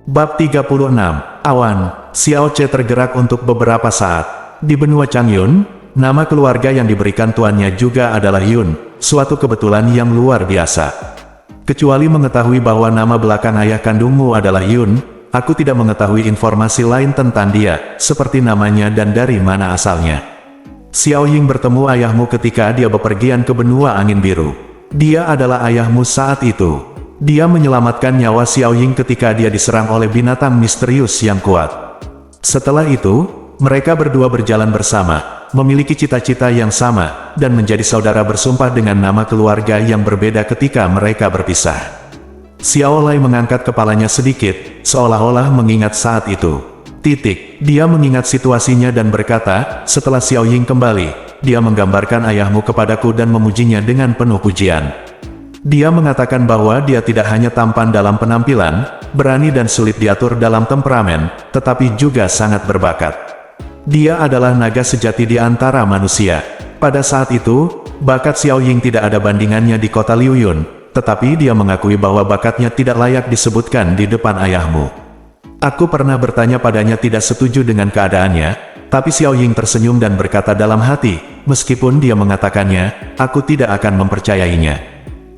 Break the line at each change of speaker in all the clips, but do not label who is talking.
Bab 36, Awan. Xiao Ce tergerak untuk beberapa saat. Di benua Changyun, nama keluarga yang diberikan tuannya juga adalah Yun, suatu kebetulan yang luar biasa. Kecuali mengetahui bahwa nama belakang ayah kandungmu adalah Yun, aku tidak mengetahui informasi lain tentang dia, seperti namanya dan dari mana asalnya. Xiao Ying bertemu ayahmu ketika dia bepergian ke benua angin biru. Dia adalah ayahmu saat itu. Dia menyelamatkan nyawa Xiao Ying ketika dia diserang oleh binatang misterius yang kuat. Setelah itu, mereka berdua berjalan bersama, memiliki cita-cita yang sama, dan menjadi saudara bersumpah dengan nama keluarga yang berbeda ketika mereka berpisah. Xiao Lai mengangkat kepalanya sedikit, seolah-olah mengingat saat itu. Dia mengingat situasinya dan berkata, setelah Xiao Ying kembali, dia menggambarkan ayahmu kepadaku dan memujinya dengan penuh pujian. Dia mengatakan bahwa dia tidak hanya tampan dalam penampilan, berani dan sulit diatur dalam temperamen, tetapi juga sangat berbakat. Dia adalah naga sejati di antara manusia. Pada saat itu, bakat Xiao Ying tidak ada bandingannya di kota Liuyun, tetapi dia mengakui bahwa bakatnya tidak layak disebutkan di depan ayahmu. Aku pernah bertanya padanya tidak setuju dengan keadaannya, tapi Xiao Ying tersenyum dan berkata dalam hati, meskipun dia mengatakannya, aku tidak akan mempercayainya.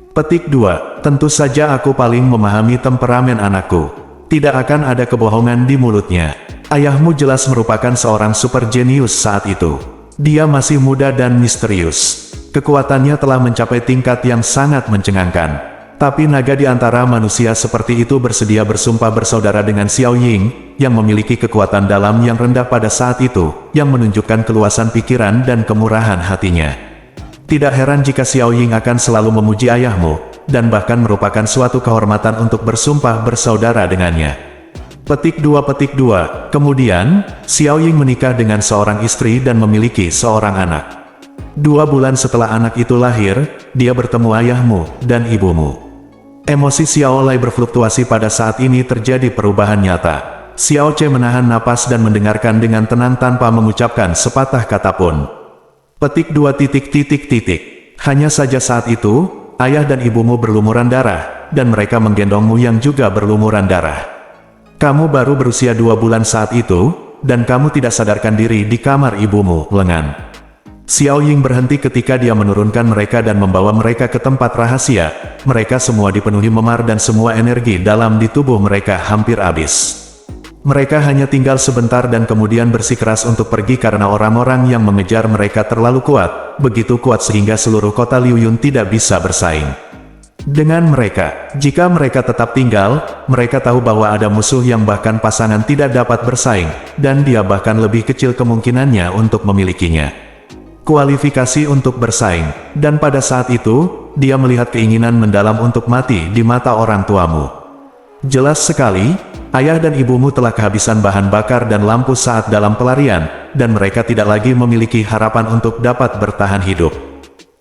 Petik 2. Tentu saja aku paling memahami temperamen anakku. Tidak akan ada kebohongan di mulutnya. Ayahmu jelas merupakan seorang super jenius saat itu. Dia masih muda dan misterius. Kekuatannya telah mencapai tingkat yang sangat mencengangkan. Tapi naga di antara manusia seperti itu bersedia bersumpah bersaudara dengan Xiao Ying, yang memiliki kekuatan dalam yang rendah pada saat itu, yang menunjukkan keluasan pikiran dan kemurahan hatinya. Tidak heran jika Xiao Ying akan selalu memuji ayahmu, dan bahkan merupakan suatu kehormatan untuk bersumpah bersaudara dengannya. Petik 2. Kemudian, Xiao Ying menikah dengan seorang istri dan memiliki seorang anak. 2 bulan setelah anak itu lahir, dia bertemu ayahmu dan ibumu. Emosi Xiao Lai berfluktuasi pada saat ini terjadi perubahan nyata. Xiao Ce menahan napas dan mendengarkan dengan tenang tanpa mengucapkan sepatah kata pun. Petik 2. Hanya saja saat itu, ayah dan ibumu berlumuran darah, dan mereka menggendongmu yang juga berlumuran darah. Kamu baru berusia 2 bulan saat itu, dan kamu tidak sadarkan diri di kamar ibumu, lengan. Xiao Ying berhenti ketika dia menurunkan mereka dan membawa mereka ke tempat rahasia. Mereka semua dipenuhi memar dan semua energi dalam di tubuh mereka hampir habis. Mereka hanya tinggal sebentar dan kemudian bersikeras untuk pergi karena orang-orang yang mengejar mereka terlalu kuat, begitu kuat sehingga seluruh kota Liuyun tidak bisa bersaing dengan mereka. Jika mereka tetap tinggal, mereka tahu bahwa ada musuh yang bahkan pasangan tidak dapat bersaing, dan dia bahkan lebih kecil kemungkinannya untuk memilikinya. Kualifikasi untuk bersaing, dan pada saat itu, dia melihat keinginan mendalam untuk mati di mata orang tuamu. Jelas sekali, ayah dan ibumu telah kehabisan bahan bakar dan lampu saat dalam pelarian, dan mereka tidak lagi memiliki harapan untuk dapat bertahan hidup.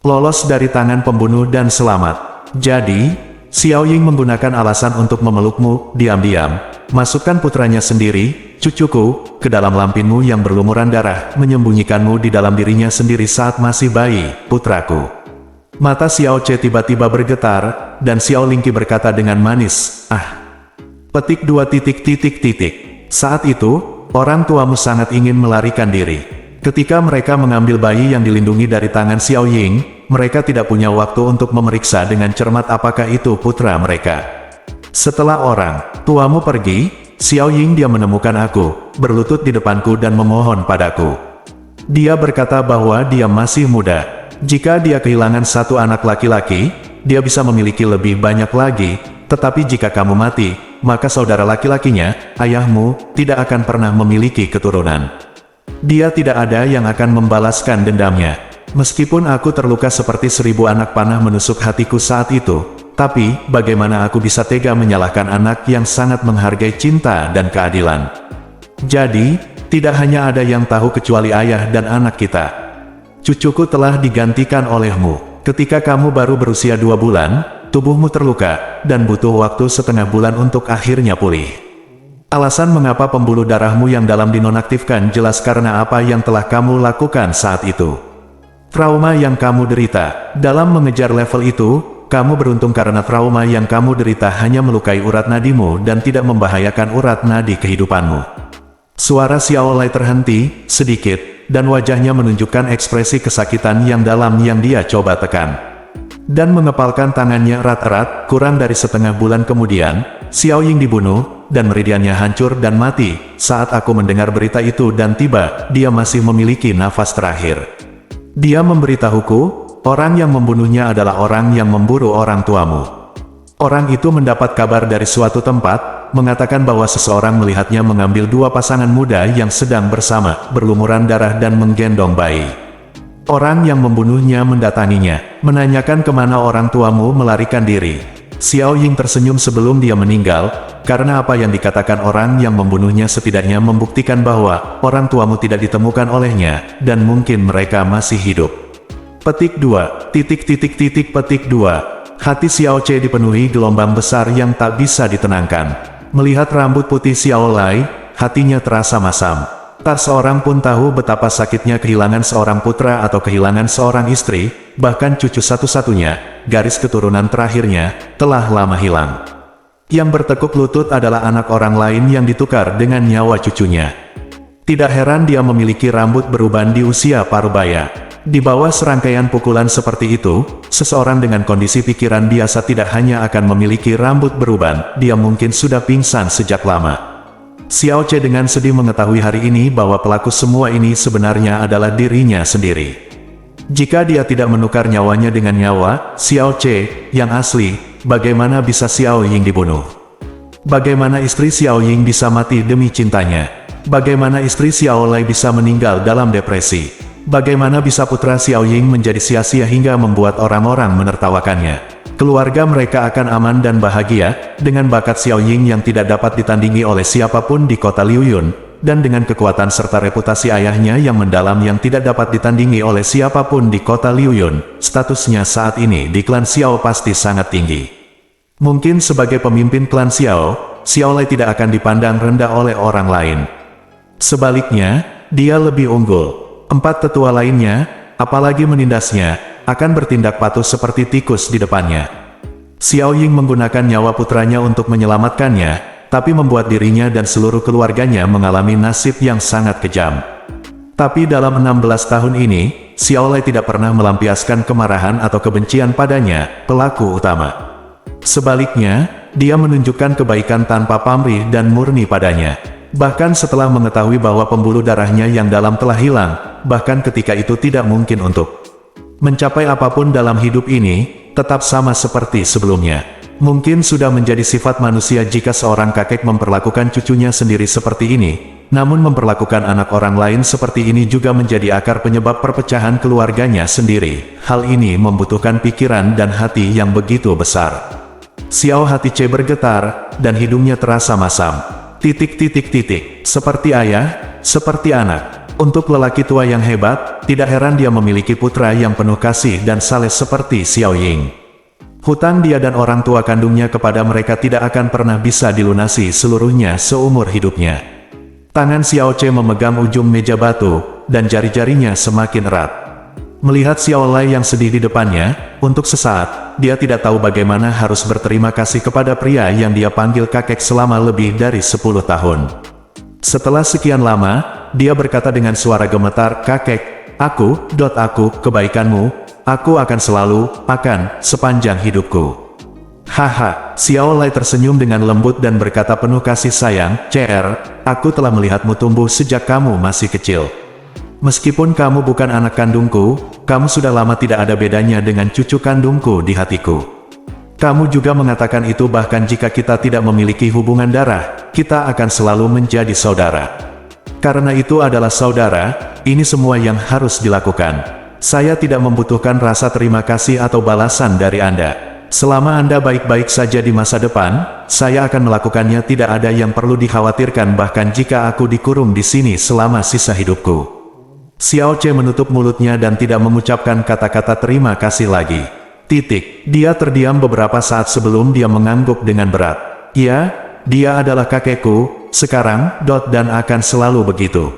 Lolos dari tangan pembunuh dan selamat. Jadi, Xiao Ying menggunakan alasan untuk memelukmu, diam-diam. Masukkan putranya sendiri, cucuku, ke dalam lampinmu yang berlumuran darah, menyembunyikanmu di dalam dirinya sendiri saat masih bayi, putraku. Mata Xiao Ce tiba-tiba bergetar, dan Xiao Lingqi berkata dengan manis, Petik 2. Saat itu, orang tuamu sangat ingin melarikan diri. Ketika mereka mengambil bayi yang dilindungi dari tangan Xiao Ying, mereka tidak punya waktu untuk memeriksa dengan cermat apakah itu putra mereka. Setelah orang tuamu pergi, Xiao Ying dia menemukan aku, berlutut di depanku dan memohon padaku. Dia berkata bahwa dia masih muda. Jika dia kehilangan satu anak laki-laki, dia bisa memiliki lebih banyak lagi, tetapi jika kamu mati, maka saudara laki-lakinya, ayahmu, tidak akan pernah memiliki keturunan. Dia tidak ada yang akan membalaskan dendamnya. Meskipun aku terluka seperti 1000 anak panah menusuk hatiku saat itu, tapi, bagaimana aku bisa tega menyalahkan anak yang sangat menghargai cinta dan keadilan? Jadi, tidak hanya ada yang tahu kecuali ayah dan anak kita. Cucuku telah digantikan olehmu. Ketika kamu baru berusia 2 bulan, tubuhmu terluka, dan butuh waktu setengah bulan untuk akhirnya pulih. Alasan mengapa pembuluh darahmu yang dalam dinonaktifkan jelas karena apa yang telah kamu lakukan saat itu. Trauma yang kamu derita, dalam mengejar level itu, kamu beruntung karena trauma yang kamu derita hanya melukai urat nadimu dan tidak membahayakan urat nadi kehidupanmu. Suara Xiao Lai terhenti, sedikit, dan wajahnya menunjukkan ekspresi kesakitan yang dalam yang dia coba tekan. Dan mengepalkan tangannya erat-erat, kurang dari setengah bulan kemudian, Xiao Ying dibunuh, dan meridiannya hancur dan mati. Saat aku mendengar berita itu dan tiba, dia masih memiliki nafas terakhir. Dia memberitahuku, orang yang membunuhnya adalah orang yang memburu orang tuamu. Orang itu mendapat kabar dari suatu tempat, mengatakan bahwa seseorang melihatnya mengambil dua pasangan muda yang sedang bersama, berlumuran darah dan menggendong bayi. Orang yang membunuhnya mendatanginya, menanyakan kemana orang tuamu melarikan diri. Xiao Ying tersenyum sebelum dia meninggal, karena apa yang dikatakan orang yang membunuhnya setidaknya membuktikan bahwa orang tuamu tidak ditemukan olehnya, dan mungkin mereka masih hidup. Petik 2, Petik 2. Hati Xiao Ce dipenuhi gelombang besar yang tak bisa ditenangkan. Melihat rambut putih Xiao Lai, hatinya terasa masam. Tak seorang pun tahu betapa sakitnya kehilangan seorang putra atau kehilangan seorang istri, bahkan cucu satu-satunya, garis keturunan terakhirnya, telah lama hilang. Yang bertekuk lutut adalah anak orang lain yang ditukar dengan nyawa cucunya. Tidak heran dia memiliki rambut beruban di usia parubaya. Di bawah serangkaian pukulan seperti itu, seseorang dengan kondisi pikiran biasa tidak hanya akan memiliki rambut beruban, dia mungkin sudah pingsan sejak lama. Xiao Ce dengan sedih mengetahui hari ini bahwa pelaku semua ini sebenarnya adalah dirinya sendiri. Jika dia tidak menukar nyawanya dengan nyawa Xiao Ce yang asli, bagaimana bisa Xiao Ying dibunuh? Bagaimana istri Xiao Ying bisa mati demi cintanya? Bagaimana istri Xiao Lai bisa meninggal dalam depresi? Bagaimana bisa putra Xiao Ying menjadi sia-sia hingga membuat orang-orang menertawakannya? Keluarga mereka akan aman dan bahagia, dengan bakat Xiao Ying yang tidak dapat ditandingi oleh siapapun di kota Liuyun, dan dengan kekuatan serta reputasi ayahnya yang mendalam yang tidak dapat ditandingi oleh siapapun di kota Liuyun, statusnya saat ini di klan Xiao pasti sangat tinggi. Mungkin sebagai pemimpin klan Xiao, Xiao Lai tidak akan dipandang rendah oleh orang lain. Sebaliknya, dia lebih unggul. 4 tetua lainnya, apalagi menindasnya, akan bertindak patuh seperti tikus di depannya. Xiao Ying menggunakan nyawa putranya untuk menyelamatkannya, tapi membuat dirinya dan seluruh keluarganya mengalami nasib yang sangat kejam. Tapi dalam 16 tahun ini, Xiao Lai tidak pernah melampiaskan kemarahan atau kebencian padanya, pelaku utama. Sebaliknya, dia menunjukkan kebaikan tanpa pamrih dan murni padanya. Bahkan setelah mengetahui bahwa pembuluh darahnya yang dalam telah hilang, bahkan ketika itu tidak mungkin untuk mencapai apapun dalam hidup ini, tetap sama seperti sebelumnya. Mungkin sudah menjadi sifat manusia jika seorang kakek memperlakukan cucunya sendiri seperti ini, namun memperlakukan anak orang lain seperti ini juga menjadi akar penyebab perpecahan keluarganya sendiri. Hal ini membutuhkan pikiran dan hati yang begitu besar. Xiao hati Ce bergetar, dan hidungnya terasa masam. Seperti ayah, seperti anak. Untuk lelaki tua yang hebat, tidak heran dia memiliki putra yang penuh kasih dan saleh seperti Xiao Ying. Hutang dia dan orang tua kandungnya kepada mereka tidak akan pernah bisa dilunasi seluruhnya seumur hidupnya. Tangan Xiao Ce memegang ujung meja batu, dan jari-jarinya semakin erat. Melihat Xiao Lai yang sedih di depannya, untuk sesaat, dia tidak tahu bagaimana harus berterima kasih kepada pria yang dia panggil kakek selama lebih dari 10 tahun. Setelah sekian lama, dia berkata dengan suara gemetar, "Kakek, aku, kebaikanmu, aku akan selalu, sepanjang hidupku." Haha, Xiao Lai tersenyum dengan lembut dan berkata penuh kasih sayang, "CR, aku telah melihatmu tumbuh sejak kamu masih kecil. Meskipun kamu bukan anak kandungku, kamu sudah lama tidak ada bedanya dengan cucu kandungku di hatiku. Kamu juga mengatakan itu bahkan jika kita tidak memiliki hubungan darah, kita akan selalu menjadi saudara. Karena itu adalah saudara, ini semua yang harus dilakukan. Saya tidak membutuhkan rasa terima kasih atau balasan dari Anda. Selama Anda baik-baik saja di masa depan, saya akan melakukannya, tidak ada yang perlu dikhawatirkan bahkan jika aku dikurung di sini selama sisa hidupku." Xiao Ce menutup mulutnya dan tidak mengucapkan kata-kata terima kasih lagi. Dia terdiam beberapa saat sebelum dia mengangguk dengan berat. "Ya, dia adalah kakekku, sekarang, dan akan selalu begitu.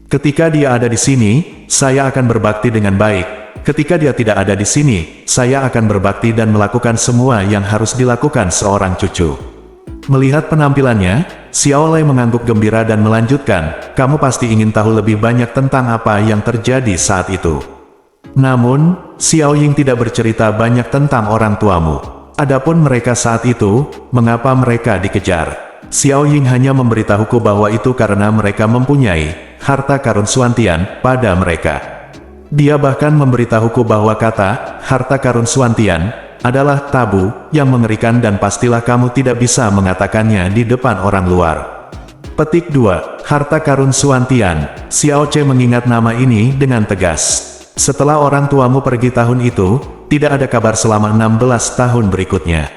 Ketika dia ada di sini, saya akan berbakti dengan baik, ketika dia tidak ada di sini, saya akan berbakti dan melakukan semua yang harus dilakukan seorang cucu. Melihat penampilannya, Xiao Lei mengangguk gembira dan melanjutkan, kamu pasti ingin tahu lebih banyak tentang apa yang terjadi saat itu. Namun, Xiao Ying tidak bercerita banyak tentang orang tuamu. Adapun mereka saat itu, mengapa mereka dikejar? Xiao Ying hanya memberitahuku bahwa itu karena mereka mempunyai harta karun Suantian pada mereka. Dia bahkan memberitahuku bahwa kata harta karun Suantian adalah tabu yang mengerikan dan pastilah kamu tidak bisa mengatakannya di depan orang luar. Petik 2. Harta karun Suantian. Xiao Ce mengingat nama ini dengan tegas. Setelah orang tuamu pergi tahun itu, tidak ada kabar selama 16 tahun berikutnya.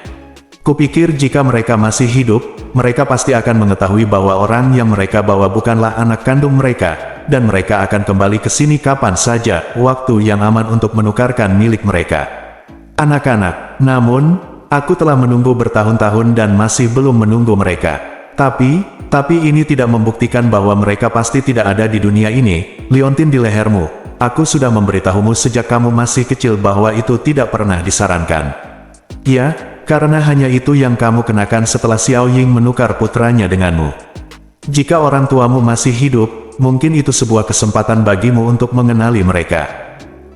Kupikir jika mereka masih hidup, mereka pasti akan mengetahui bahwa orang yang mereka bawa bukanlah anak kandung mereka, dan mereka akan kembali ke sini kapan saja, waktu yang aman untuk menukarkan milik mereka. Anak-anak, namun, aku telah menunggu bertahun-tahun dan masih belum menunggu mereka. Tapi ini tidak membuktikan bahwa mereka pasti tidak ada di dunia ini. Liontin di lehermu, aku sudah memberitahumu sejak kamu masih kecil bahwa itu tidak pernah disarankan. Ya, karena hanya itu yang kamu kenakan setelah Xiao Ying menukar putranya denganmu. Jika orang tuamu masih hidup, mungkin itu sebuah kesempatan bagimu untuk mengenali mereka.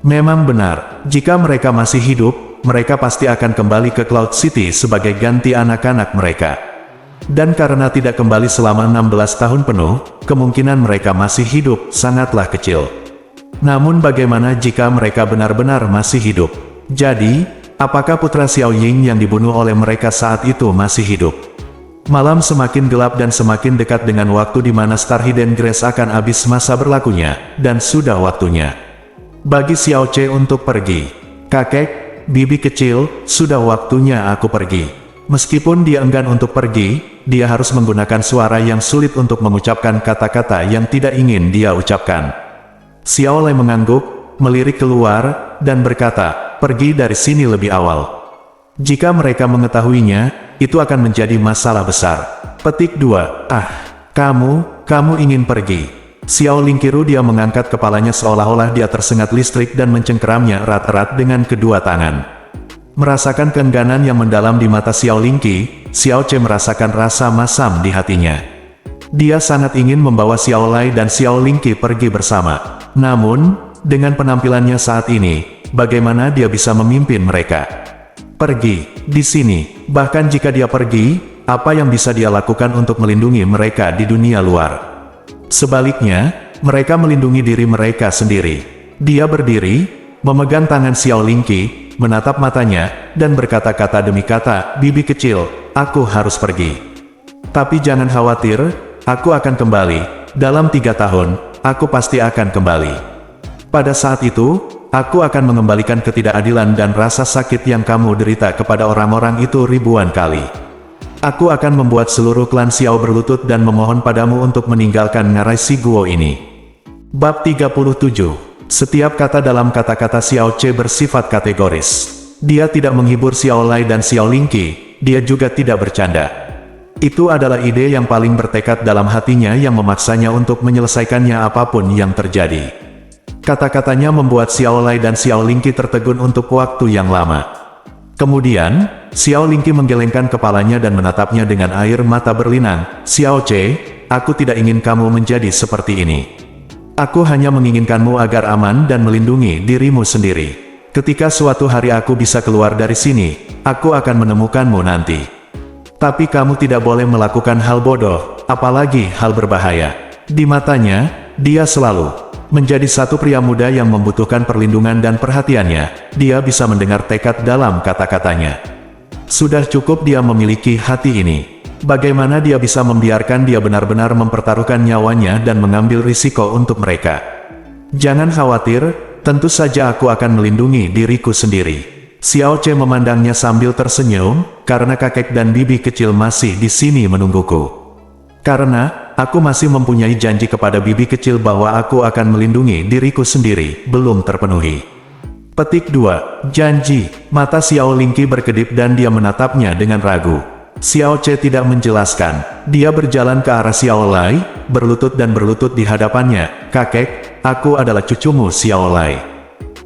Memang benar, jika mereka masih hidup, mereka pasti akan kembali ke Cloud City sebagai ganti anak-anak mereka. Dan karena tidak kembali selama 16 tahun penuh, kemungkinan mereka masih hidup sangatlah kecil. Namun bagaimana jika mereka benar-benar masih hidup? Jadi, apakah putra Xiao Ying yang dibunuh oleh mereka saat itu masih hidup? Malam semakin gelap dan semakin dekat dengan waktu di mana Star Hidden Grace akan habis masa berlakunya, dan sudah waktunya bagi Xiao Ce untuk pergi. Kakek, bibi kecil, sudah waktunya aku pergi. Meskipun dia enggan untuk pergi, dia harus menggunakan suara yang sulit untuk mengucapkan kata-kata yang tidak ingin dia ucapkan. Xiao Lei mengangguk, melirik keluar, dan berkata, pergi dari sini lebih awal. Jika mereka mengetahuinya, itu akan menjadi masalah besar. Petik 2. Kamu ingin pergi. Xiao Lingqiru dia mengangkat kepalanya seolah-olah dia tersengat listrik dan mencengkeramnya erat-erat dengan kedua tangan. Merasakan keengganan yang mendalam di mata Xiao Lingqi, Xiao Ce merasakan rasa masam di hatinya. Dia sangat ingin membawa Xiao Lei dan Xiao Lingqi pergi bersama. Namun, dengan penampilannya saat ini, bagaimana dia bisa memimpin mereka? Pergi, di sini, bahkan jika dia pergi, apa yang bisa dia lakukan untuk melindungi mereka di dunia luar? Sebaliknya, mereka melindungi diri mereka sendiri. Dia berdiri, memegang tangan Xiao Lingqi, menatap matanya, dan berkata-kata demi kata, bibi kecil, aku harus pergi. Tapi jangan khawatir, aku akan kembali. Dalam 3 tahun, aku pasti akan kembali. Pada saat itu, aku akan mengembalikan ketidakadilan dan rasa sakit yang kamu derita kepada orang-orang itu ribuan kali. Aku akan membuat seluruh klan Xiao berlutut dan memohon padamu untuk meninggalkan ngarai si Guo ini. Bab 37. Setiap kata dalam kata-kata Xiao Ce bersifat kategoris. Dia tidak menghibur Xiao Lei dan Xiao Lingqi, dia juga tidak bercanda. Itu adalah ide yang paling bertekad dalam hatinya yang memaksanya untuk menyelesaikannya apapun yang terjadi. Kata-katanya membuat Xiao Lei dan Xiao Lingqi tertegun untuk waktu yang lama. Kemudian, Xiao Lingqi menggelengkan kepalanya dan menatapnya dengan air mata berlinang. Xiao Ce, aku tidak ingin kamu menjadi seperti ini. Aku hanya menginginkanmu agar aman dan melindungi dirimu sendiri. Ketika suatu hari aku bisa keluar dari sini, aku akan menemukanmu nanti. Tapi kamu tidak boleh melakukan hal bodoh, apalagi hal berbahaya. Di matanya, dia selalu menjadi satu pria muda yang membutuhkan perlindungan dan perhatiannya. Dia bisa mendengar tekad dalam kata-katanya. Sudah cukup dia memiliki hati ini. Bagaimana dia bisa membiarkan dia benar-benar mempertaruhkan nyawanya dan mengambil risiko untuk mereka? Jangan khawatir, tentu saja aku akan melindungi diriku sendiri. Xiao Ce memandangnya sambil tersenyum, karena kakek dan bibi kecil masih di sini menungguku. Karena aku masih mempunyai janji kepada bibi kecil bahwa aku akan melindungi diriku sendiri, belum terpenuhi. Petik 2. Janji. Mata Xiao Lingqi berkedip dan dia menatapnya dengan ragu. Xiao Ce tidak menjelaskan. Dia berjalan ke arah Xiao Lei, berlutut di hadapannya. Kakek, aku adalah cucumu Xiao Lei.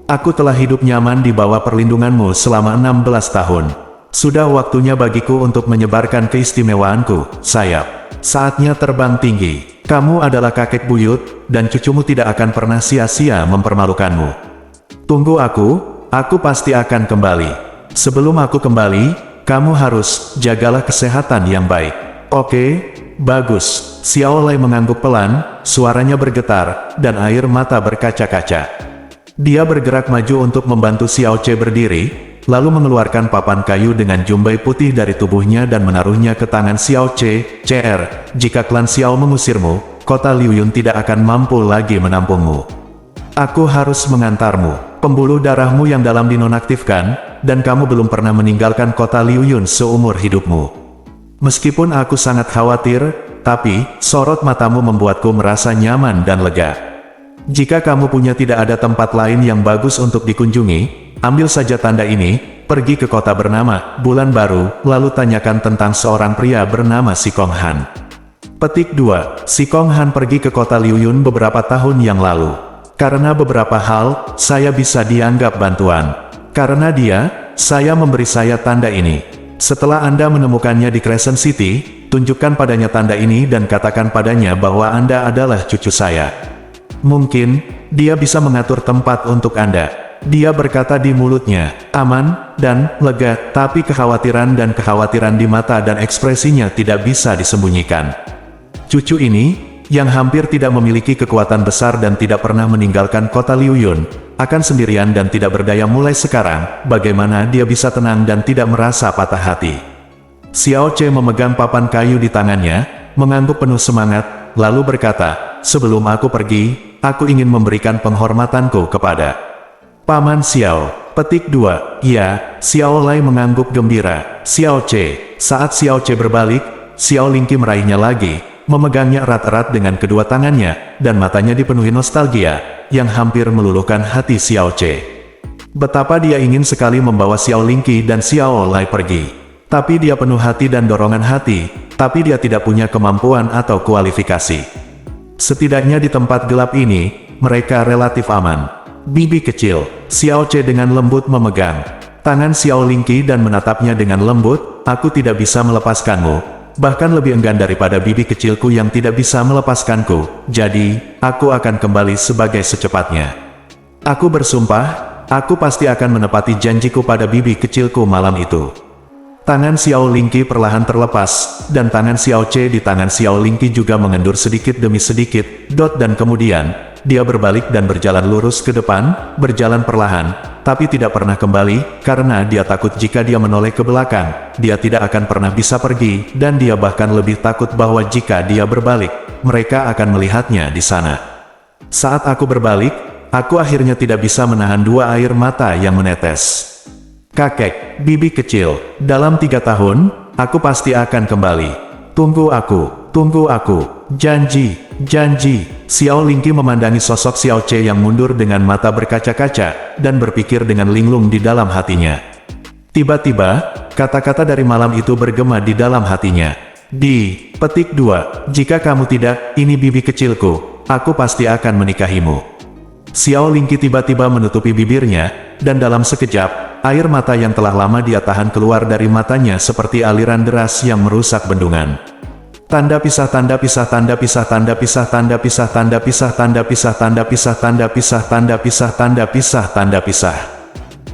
Aku telah hidup nyaman di bawah perlindunganmu selama 16 tahun. Sudah waktunya bagiku untuk menyebarkan keistimewaanku, sayap. Saatnya terbang tinggi. Kamu adalah kakek buyut, dan cucumu tidak akan pernah sia-sia mempermalukanmu. Tunggu aku pasti akan kembali. Sebelum aku kembali, kamu harus jagalah kesehatan yang baik. Oke, bagus. Xiao Lai mengangguk pelan, suaranya bergetar, dan air mata berkaca-kaca. Dia bergerak maju untuk membantu Xiao Ce berdiri, lalu mengeluarkan papan kayu dengan jumbai putih dari tubuhnya dan menaruhnya ke tangan Xiao Ce. CR, jika klan Xiao mengusirmu, kota Liuyun tidak akan mampu lagi menampungmu. Aku harus mengantarmu. Pembuluh darahmu yang dalam dinonaktifkan, dan kamu belum pernah meninggalkan kota Liuyun seumur hidupmu. Meskipun aku sangat khawatir, tapi sorot matamu membuatku merasa nyaman dan lega. Jika kamu punya tidak ada tempat lain yang bagus untuk dikunjungi, ambil saja tanda ini, pergi ke kota bernama Bulan Baru, lalu tanyakan tentang seorang pria bernama Si Kong Han. Petik 2. Si Kong Han pergi ke kota Liuyun beberapa tahun yang lalu. Karena beberapa hal, saya bisa dianggap bantuan. Karena dia, saya memberi saya tanda ini. Setelah Anda menemukannya di Crescent City, tunjukkan padanya tanda ini dan katakan padanya bahwa Anda adalah cucu saya. Mungkin, dia bisa mengatur tempat untuk Anda. Dia berkata di mulutnya, aman, dan lega, tapi kekhawatiran di mata dan ekspresinya tidak bisa disembunyikan. Cucu ini, yang hampir tidak memiliki kekuatan besar dan tidak pernah meninggalkan kota Liuyun, akan sendirian dan tidak berdaya mulai sekarang, bagaimana dia bisa tenang dan tidak merasa patah hati. Xiao Ce memegang papan kayu di tangannya, mengangguk penuh semangat, lalu berkata, sebelum aku pergi, aku ingin memberikan penghormatanku kepada Paman Xiao. Petik 2. Ya, Xiao Lai mengangguk gembira. Xiao Ce. Saat Xiao Ce berbalik, Xiao Lingqi meraihnya lagi, memegangnya erat-erat dengan kedua tangannya, dan matanya dipenuhi nostalgia, yang hampir meluluhkan hati Xiao Ce. Betapa dia ingin sekali membawa Xiao Lingqi dan Xiao Lai pergi. Tapi dia penuh hati dan dorongan hati, tapi dia tidak punya kemampuan atau kualifikasi. Setidaknya di tempat gelap ini, mereka relatif aman. Bibi kecil, Xiao Ce dengan lembut memegang tangan Xiao Lingqi dan menatapnya dengan lembut, aku tidak bisa melepaskanmu, bahkan lebih enggan daripada bibi kecilku yang tidak bisa melepaskanku, jadi, aku akan kembali sebagai secepatnya. Aku bersumpah, aku pasti akan menepati janjiku pada bibi kecilku malam itu. Tangan Xiao Lingqi perlahan terlepas, dan tangan Xiao Ce di tangan Xiao Lingqi juga mengendur sedikit demi sedikit, dan kemudian, dia berbalik dan berjalan lurus ke depan, berjalan perlahan, tapi tidak pernah kembali, karena dia takut jika dia menoleh ke belakang, dia tidak akan pernah bisa pergi, dan dia bahkan lebih takut bahwa jika dia berbalik, mereka akan melihatnya di sana. Saat aku berbalik, aku akhirnya tidak bisa menahan dua air mata yang menetes. Kakek, bibi kecil, dalam 3 tahun, aku pasti akan kembali. Tunggu aku, janji. Xiao Lingqi memandangi sosok Xiao Ce yang mundur dengan mata berkaca-kaca, dan berpikir dengan linglung di dalam hatinya. Tiba-tiba, kata-kata dari malam itu bergema di dalam hatinya. Petik 2, jika kamu tidak, ini bibi kecilku, aku pasti akan menikahimu. Xiao Lingqi tiba-tiba menutupi bibirnya, dan dalam sekejap, air mata yang telah lama dia tahan keluar dari matanya seperti aliran deras yang merusak bendungan. Tanda pisah.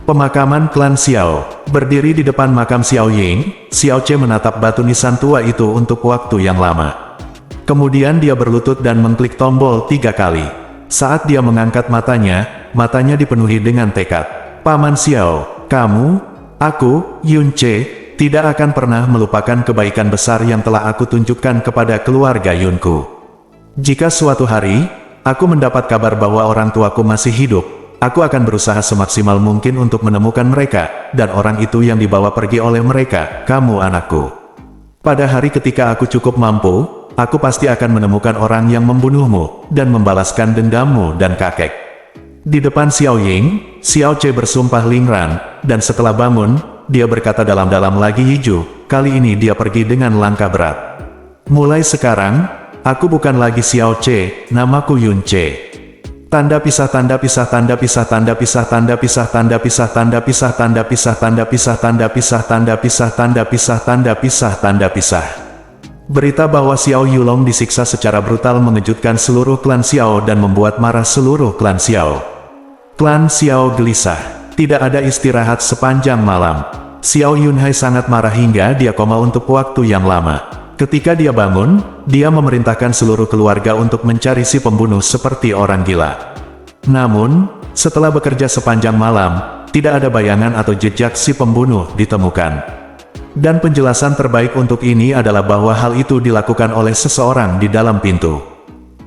Pemakaman klan Xiao. Berdiri di depan makam Xiao Ying, Xiao Ce menatap batu nisan tua itu untuk waktu yang lama. Kemudian dia berlutut dan mengklik tombol 3 kali. Saat dia mengangkat matanya dipenuhi dengan tekad. Paman Xiao, kamu, aku, Yun Ce, tidak akan pernah melupakan kebaikan besar yang telah aku tunjukkan kepada keluarga Yunku. Jika suatu hari, aku mendapat kabar bahwa orang tuaku masih hidup, aku akan berusaha semaksimal mungkin untuk menemukan mereka, dan orang itu yang dibawa pergi oleh mereka, kamu anakku. Pada hari ketika aku cukup mampu, aku pasti akan menemukan orang yang membunuhmu, dan membalaskan dendammu dan kakek. Di depan Xiao Ying, Xiao Ce bersumpah lingran, dan setelah bangun, dia berkata dalam-dalam lagi hijau, kali ini dia pergi dengan langkah berat. Mulai sekarang, aku bukan lagi Xiao Ce, namaku Yun Ce. Tanda pisah tanda pisah tanda pisah tanda pisah tanda pisah tanda pisah tanda pisah tanda pisah tanda pisah tanda pisah tanda pisah tanda pisah tanda pisah tanda pisah. Berita bahwa Xiao Yulong disiksa secara brutal mengejutkan seluruh klan Xiao dan membuat marah seluruh klan Xiao. Klan Xiao gelisah. Tidak ada istirahat sepanjang malam. Xiao Yunhai sangat marah hingga dia koma untuk waktu yang lama. Ketika dia bangun, dia memerintahkan seluruh keluarga untuk mencari si pembunuh seperti orang gila. Namun, setelah bekerja sepanjang malam, tidak ada bayangan atau jejak si pembunuh ditemukan. Dan penjelasan terbaik untuk ini adalah bahwa hal itu dilakukan oleh seseorang di dalam pintu.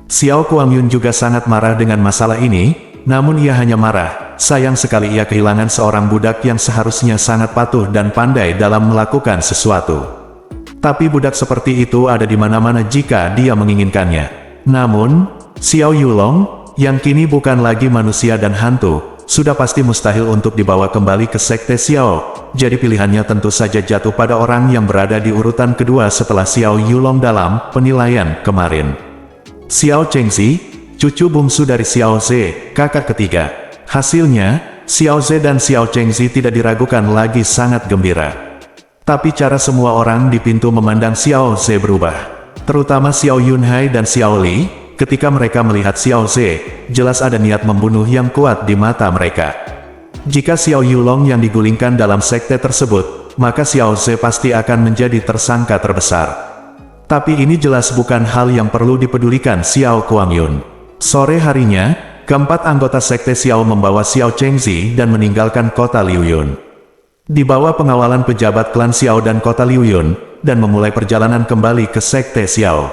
Xiao Kuangyun juga sangat marah dengan masalah ini, namun ia hanya marah. Sayang sekali ia kehilangan seorang budak yang seharusnya sangat patuh dan pandai dalam melakukan sesuatu. Tapi budak seperti itu ada di mana-mana jika dia menginginkannya. Namun, Xiao Yulong, yang kini bukan lagi manusia dan hantu, sudah pasti mustahil untuk dibawa kembali ke Sekte Xiao. Jadi pilihannya tentu saja jatuh pada orang yang berada di urutan kedua setelah Xiao Yulong dalam penilaian kemarin. Xiao Chengzi, cucu bungsu dari Xiao Ze, kakak ketiga. Hasilnya, Xiao Ze dan Xiao Chengzi tidak diragukan lagi sangat gembira. Tapi cara semua orang di pintu memandang Xiao Ze berubah. Terutama Xiao Yunhai dan Xiao Li, ketika mereka melihat Xiao Ze, jelas ada niat membunuh yang kuat di mata mereka. Jika Xiao Yulong yang digulingkan dalam sekte tersebut, maka Xiao Ze pasti akan menjadi tersangka terbesar. Tapi ini jelas bukan hal yang perlu dipedulikan Xiao Kuangyun. Sore harinya, keempat anggota sekte Xiao membawa Xiao Chengzi dan meninggalkan kota Liuyun. Di bawah pengawalan pejabat klan Xiao dan kota Liuyun, dan memulai perjalanan kembali ke Sekte Xiao.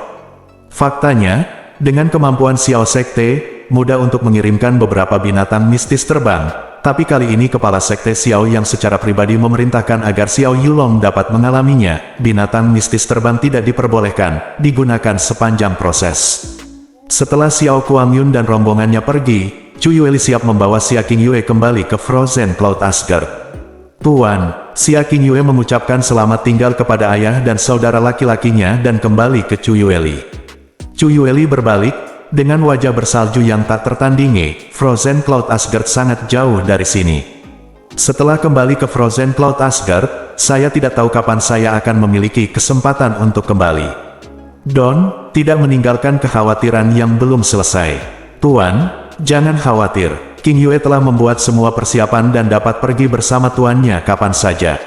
Faktanya, dengan kemampuan Xiao Sekte, mudah untuk mengirimkan beberapa binatang mistis terbang, tapi kali ini kepala Sekte Xiao yang secara pribadi memerintahkan agar Xiao Yulong dapat mengalaminya, binatang mistis terbang tidak diperbolehkan, digunakan sepanjang proses. Setelah Xiao Kuangyun dan rombongannya pergi, Chu Yueli siap membawa Xia Qingyue kembali ke Frozen Cloud Asgard. Tuan, Xia Qingyue mengucapkan selamat tinggal kepada ayah dan saudara laki-lakinya dan kembali ke Chu Yueli. Chu Yueli berbalik, dengan wajah bersalju yang tak tertandingi. Frozen Cloud Asgard sangat jauh dari sini. Setelah kembali ke Frozen Cloud Asgard, saya tidak tahu kapan saya akan memiliki kesempatan untuk kembali. Don, tidak meninggalkan kekhawatiran yang belum selesai. Tuan, jangan khawatir. Qingyue telah membuat semua persiapan dan dapat pergi bersama tuannya kapan saja.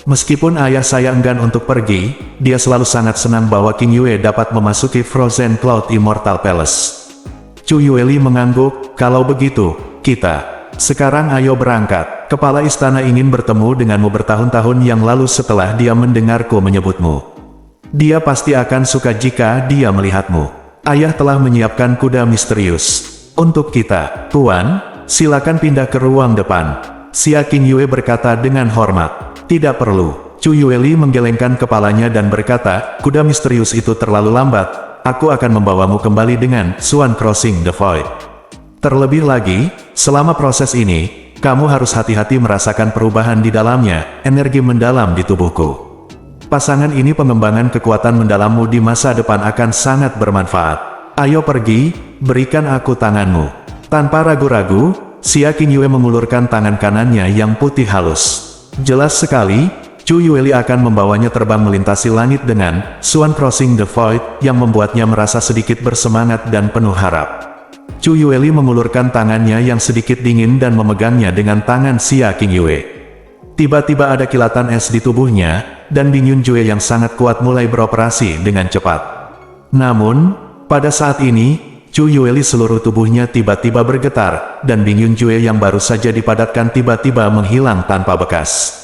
Meskipun ayah saya enggan untuk pergi, dia selalu sangat senang bahwa Qingyue dapat memasuki Frozen Cloud Immortal Palace. Chu Yueli mengangguk, kalau begitu, kita. Sekarang ayo berangkat. Kepala istana ingin bertemu denganmu bertahun-tahun yang lalu setelah dia mendengarku menyebutmu. Dia pasti akan suka jika dia melihatmu. Ayah telah menyiapkan kuda misterius. Untuk kita, Tuan, silakan pindah ke ruang depan. Xia Qingyue berkata dengan hormat. Tidak perlu. Chu Yueli menggelengkan kepalanya dan berkata, kuda misterius itu terlalu lambat. Aku akan membawamu kembali dengan Swan Crossing the Void. Terlebih lagi, selama proses ini, kamu harus hati-hati merasakan perubahan di dalamnya, energi mendalam di tubuhku. Pasangan ini pengembangan kekuatan mendalammu di masa depan akan sangat bermanfaat. Ayo pergi, berikan aku tanganmu. Tanpa ragu-ragu, Xia Qingyue mengulurkan tangan kanannya yang putih halus. Jelas sekali, Chu Yueli akan membawanya terbang melintasi langit dengan Swan Crossing the Void yang membuatnya merasa sedikit bersemangat dan penuh harap. Chu Yueli mengulurkan tangannya yang sedikit dingin dan memegangnya dengan tangan Xia Qingyue. Tiba-tiba ada kilatan es di tubuhnya, dan Bing Yunjue yang sangat kuat mulai beroperasi dengan cepat. Namun, pada saat ini, Chu Yueli seluruh tubuhnya tiba-tiba bergetar, dan Bing Yunjue yang baru saja dipadatkan tiba-tiba menghilang tanpa bekas.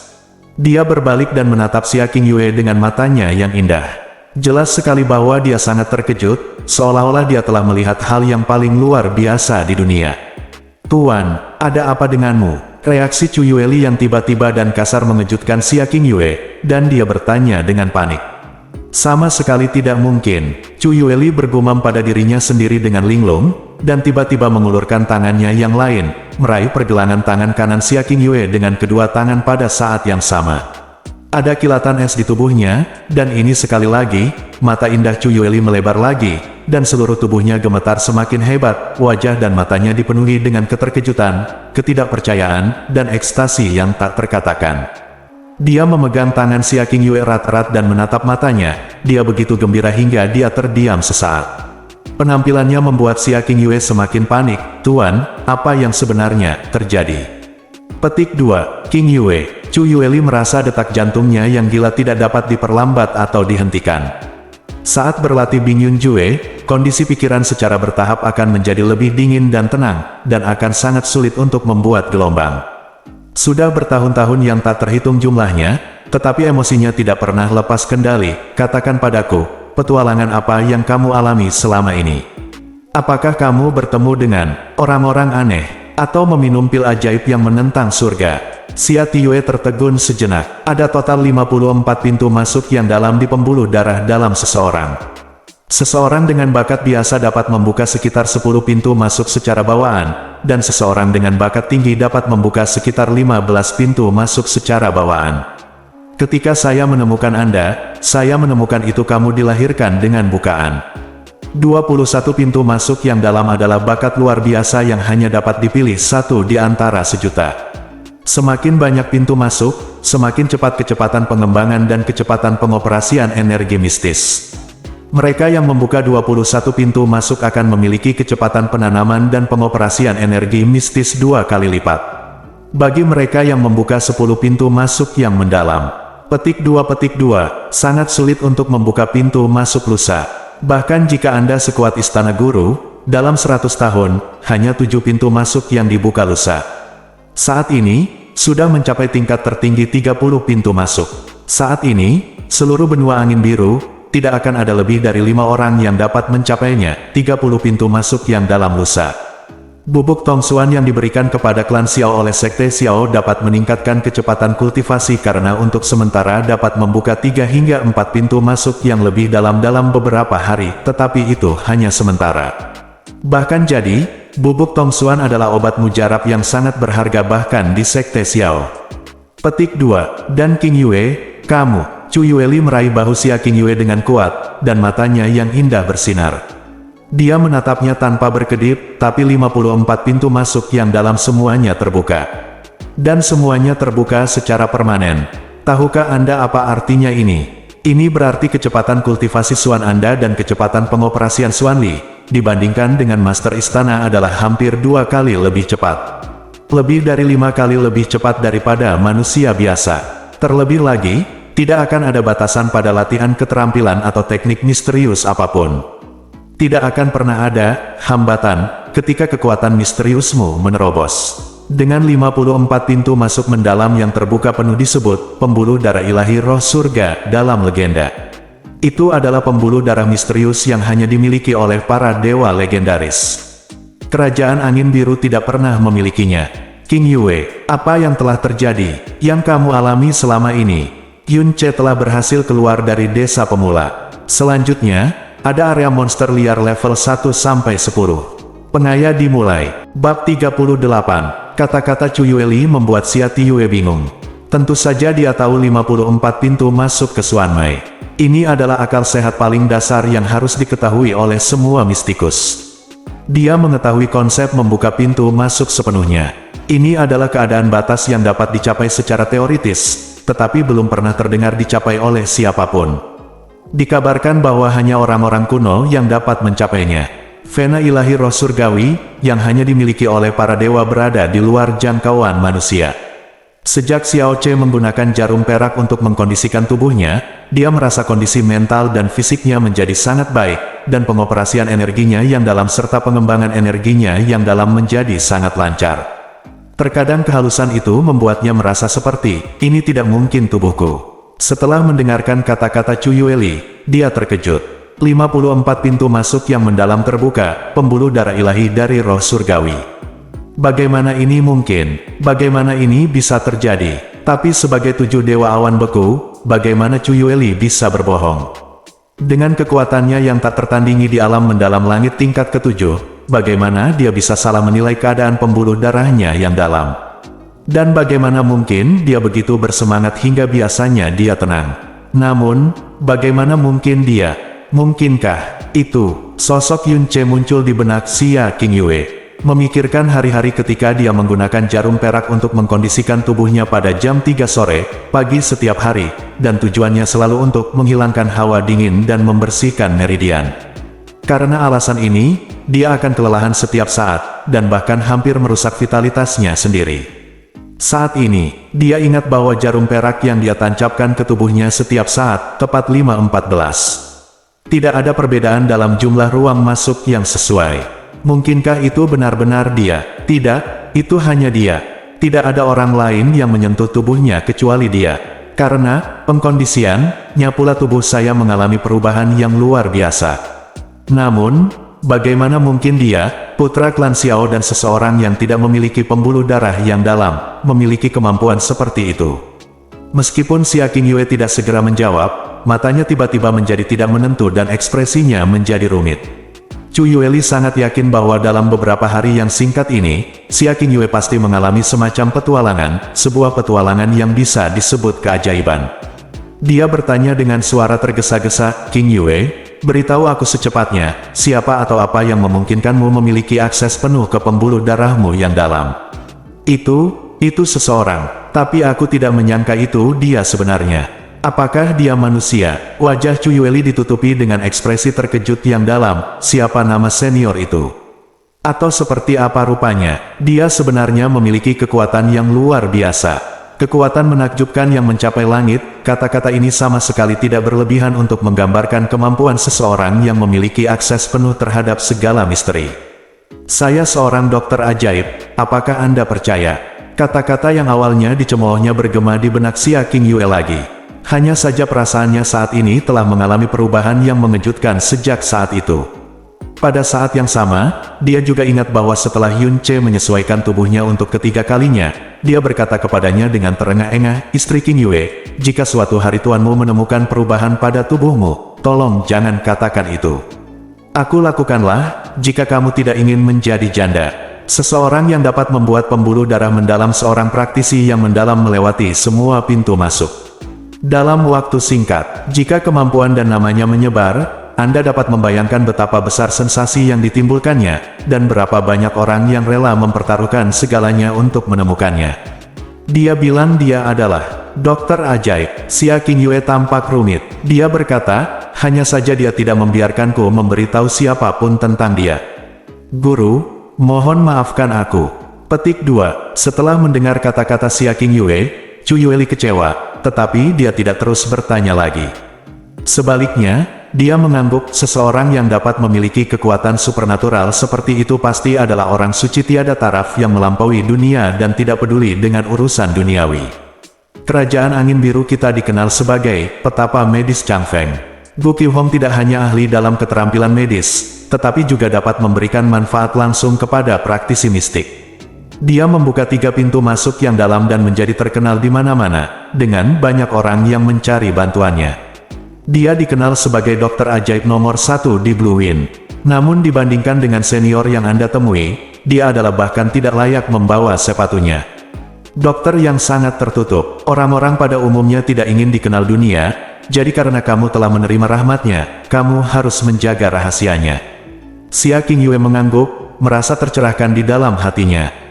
Dia berbalik dan menatap Xia Qingyue dengan matanya yang indah. Jelas sekali bahwa dia sangat terkejut, seolah-olah dia telah melihat hal yang paling luar biasa di dunia. Tuan, ada apa denganmu? Reaksi Chu Yueli yang tiba-tiba dan kasar mengejutkan Xia Qingyue, dan dia bertanya dengan panik. Sama sekali tidak mungkin, Chu Yueli bergumam pada dirinya sendiri dengan linglung, dan tiba-tiba mengulurkan tangannya yang lain, meraih pergelangan tangan kanan Xia Qingyue dengan kedua tangan pada saat yang sama. Ada kilatan es di tubuhnya, dan ini sekali lagi, mata indah Chu Yueli melebar lagi, dan seluruh tubuhnya gemetar semakin hebat, wajah dan matanya dipenuhi dengan keterkejutan, ketidakpercayaan, dan ekstasi yang tak terkatakan. Dia memegang tangan Xia Qingyue erat-erat dan menatap matanya, dia begitu gembira hingga dia terdiam sesaat. Penampilannya membuat Xia Qingyue semakin panik. "Tuan, apa yang sebenarnya terjadi?" Petik 2. Qingyue. Chu Yueli merasa detak jantungnya yang gila tidak dapat diperlambat atau dihentikan. Saat berlatih Bingyun Jue, kondisi pikiran secara bertahap akan menjadi lebih dingin dan tenang, dan akan sangat sulit untuk membuat gelombang. Sudah bertahun-tahun yang tak terhitung jumlahnya, tetapi emosinya tidak pernah lepas kendali. "Katakan padaku, petualangan apa yang kamu alami selama ini? Apakah kamu bertemu dengan orang-orang aneh, atau meminum pil ajaib yang menentang surga?" Xia Tiyue tertegun sejenak. Ada total 54 pintu masuk yang dalam di pembuluh darah dalam seseorang. Seseorang dengan bakat biasa dapat membuka sekitar 10 pintu masuk secara bawaan, dan seseorang dengan bakat tinggi dapat membuka sekitar 15 pintu masuk secara bawaan. Ketika saya menemukan Anda, saya menemukan itu kamu dilahirkan dengan bukaan. 21 pintu masuk yang dalam adalah bakat luar biasa yang hanya dapat dipilih satu di antara sejuta. Semakin banyak pintu masuk, semakin cepat kecepatan pengembangan dan kecepatan pengoperasian energi mistis. Mereka yang membuka 21 pintu masuk akan memiliki kecepatan penanaman dan pengoperasian energi mistis 2 kali lipat. Bagi mereka yang membuka 10 pintu masuk yang mendalam. Petik 2. Sangat sulit untuk membuka pintu masuk lusa. Bahkan jika Anda sekuat istana guru, dalam 100 tahun, hanya 7 pintu masuk yang dibuka lusa. Saat ini, sudah mencapai tingkat tertinggi 30 pintu masuk. Saat ini, seluruh benua angin biru, tidak akan ada lebih dari 5 orang yang dapat mencapainya, 30 pintu masuk yang dalam lusa. Bubuk Tongsuan yang diberikan kepada klan Xiao oleh Sekte Xiao dapat meningkatkan kecepatan kultivasi karena untuk sementara dapat membuka 3 hingga 4 pintu masuk yang lebih dalam beberapa hari, tetapi itu hanya sementara. Bahkan jadi, bubuk Tongsuan adalah obat mujarab yang sangat berharga bahkan di Sekte Xiao. Petik 2. Dan Qingyue, kamu. Chu Yueli meraih bahu Xia Qingyue dengan kuat, dan matanya yang indah bersinar. Dia menatapnya tanpa berkedip, tapi 54 pintu masuk yang dalam semuanya terbuka. Dan semuanya terbuka secara permanen. Tahukah Anda apa artinya ini? Ini berarti kecepatan kultivasi Xuan Anda dan kecepatan pengoperasian Xuan Li, dibandingkan dengan Master Istana adalah hampir 2 kali lebih cepat. Lebih dari 5 kali lebih cepat daripada manusia biasa. Terlebih lagi, tidak akan ada batasan pada latihan keterampilan atau teknik misterius apapun. Tidak akan pernah ada hambatan ketika kekuatan misteriusmu menerobos. Dengan 54 pintu masuk mendalam yang terbuka penuh disebut pembuluh darah ilahi roh surga dalam legenda. Itu adalah pembuluh darah misterius yang hanya dimiliki oleh para dewa legendaris. Kerajaan angin biru tidak pernah memilikinya. Qingyue, apa yang telah terjadi, yang kamu alami selama ini? Yun Ce telah berhasil keluar dari desa pemula. Selanjutnya, ada area monster liar level 1-10. Pengaya dimulai. Bab 38. Kata-kata Chu Yueli membuat Xia Tiyue bingung. Tentu saja dia tahu 54 pintu masuk ke Xuan Mai. Ini adalah akal sehat paling dasar yang harus diketahui oleh semua mistikus. Dia mengetahui konsep membuka pintu masuk sepenuhnya. Ini adalah keadaan batas yang dapat dicapai secara teoritis, tetapi belum pernah terdengar dicapai oleh siapapun. Dikabarkan bahwa hanya orang-orang kuno yang dapat mencapainya. Vena ilahi roh surgawi, yang hanya dimiliki oleh para dewa berada di luar jangkauan manusia. Sejak Xiao Ce menggunakan jarum perak untuk mengkondisikan tubuhnya, dia merasa kondisi mental dan fisiknya menjadi sangat baik, dan pengoperasian energinya yang dalam serta pengembangan energinya yang dalam menjadi sangat lancar. Terkadang kehalusan itu membuatnya merasa seperti, ini tidak mungkin tubuhku. Setelah mendengarkan kata-kata Chu Yueli, dia terkejut. 54 pintu masuk yang mendalam terbuka, pembuluh darah ilahi dari roh surgawi. Bagaimana ini mungkin? Bagaimana ini bisa terjadi? Tapi sebagai 7 dewa awan beku, bagaimana Chu Yueli bisa berbohong? Dengan kekuatannya yang tak tertandingi di alam mendalam langit tingkat ke-7, bagaimana dia bisa salah menilai keadaan pembuluh darahnya yang dalam? Dan bagaimana mungkin dia begitu bersemangat hingga biasanya dia tenang? Namun, bagaimana mungkin dia? Mungkinkah itu sosok Yun Ce muncul di benak Xia Qingyue? Memikirkan hari-hari ketika dia menggunakan jarum perak untuk mengkondisikan tubuhnya pada jam 3 sore, pagi setiap hari, dan tujuannya selalu untuk menghilangkan hawa dingin dan membersihkan meridian. Karena alasan ini, dia akan kelelahan setiap saat, dan bahkan hampir merusak vitalitasnya sendiri. Saat ini, dia ingat bahwa jarum perak yang dia tancapkan ke tubuhnya setiap saat, tepat 5:14. Tidak ada perbedaan dalam jumlah ruang masuk yang sesuai. Mungkinkah itu benar-benar dia? Tidak, itu hanya dia. Tidak ada orang lain yang menyentuh tubuhnya kecuali dia. Karena pengkondisiannya pula tubuh saya mengalami perubahan yang luar biasa. Namun, bagaimana mungkin dia, putra klan Xiao dan seseorang yang tidak memiliki pembuluh darah yang dalam, memiliki kemampuan seperti itu? Meskipun Xia Qingyue tidak segera menjawab, matanya tiba-tiba menjadi tidak menentu dan ekspresinya menjadi rumit. Chu Yueli sangat yakin bahwa dalam beberapa hari yang singkat ini, Xia Qingyue pasti mengalami semacam petualangan, sebuah petualangan yang bisa disebut keajaiban. Dia bertanya dengan suara tergesa-gesa, "Qingyue, beritahu aku secepatnya, siapa atau apa yang memungkinkanmu memiliki akses penuh ke pembuluh darahmu yang dalam?" Itu seseorang, tapi aku tidak menyangka itu dia sebenarnya. Apakah dia manusia? Wajah Chu Yueli ditutupi dengan ekspresi terkejut yang dalam. Siapa nama senior itu? Atau seperti apa rupanya? Dia sebenarnya memiliki kekuatan yang luar biasa. Kekuatan menakjubkan yang mencapai langit. Kata-kata ini sama sekali tidak berlebihan untuk menggambarkan kemampuan seseorang yang memiliki akses penuh terhadap segala misteri. "Saya seorang dokter ajaib, apakah Anda percaya?" Kata-kata yang awalnya dicemoohnya bergema di benak Xia Qingyue lagi. Hanya saja perasaannya saat ini telah mengalami perubahan yang mengejutkan sejak saat itu. Pada saat yang sama, dia juga ingat bahwa setelah Yun Ce menyesuaikan tubuhnya untuk ketiga kalinya, dia berkata kepadanya dengan terengah-engah, "Istri Qingyue, jika suatu hari tuanmu menemukan perubahan pada tubuhmu, tolong jangan katakan itu. Aku lakukanlah, jika kamu tidak ingin menjadi janda." Seseorang yang dapat membuat pembuluh darah mendalam, seorang praktisi yang mendalam melewati semua pintu masuk. Dalam waktu singkat, jika kemampuan dan namanya menyebar, Anda dapat membayangkan betapa besar sensasi yang ditimbulkannya, dan berapa banyak orang yang rela mempertaruhkan segalanya untuk menemukannya. Dia bilang dia adalah dokter ajaib. Xia Qingyue tampak rumit. Dia berkata, "Hanya saja dia tidak membiarkanku memberitahu siapapun tentang dia." "Guru, mohon maafkan aku." Petik 2. Setelah mendengar kata-kata Xia Qingyue, Chu Yueli kecewa. Tetapi dia tidak terus bertanya lagi. Sebaliknya, dia mengangguk. Seseorang yang dapat memiliki kekuatan supernatural seperti itu pasti adalah orang suci tiada taraf yang melampaui dunia dan tidak peduli dengan urusan duniawi. Kerajaan Angin Biru kita dikenal sebagai petapa medis Changfeng. Gu Qiuhong tidak hanya ahli dalam keterampilan medis, tetapi juga dapat memberikan manfaat langsung kepada praktisi mistik. Dia membuka 3 pintu masuk yang dalam dan menjadi terkenal di mana-mana, dengan banyak orang yang mencari bantuannya. Dia dikenal sebagai dokter ajaib nomor 1 di Blue Wind. Namun dibandingkan dengan senior yang Anda temui, dia adalah bahkan tidak layak membawa sepatunya. Dokter yang sangat tertutup, orang-orang pada umumnya tidak ingin dikenal dunia, jadi karena kamu telah menerima rahmatnya, kamu harus menjaga rahasianya. Xia Qingyue mengangguk, merasa tercerahkan di dalam hatinya.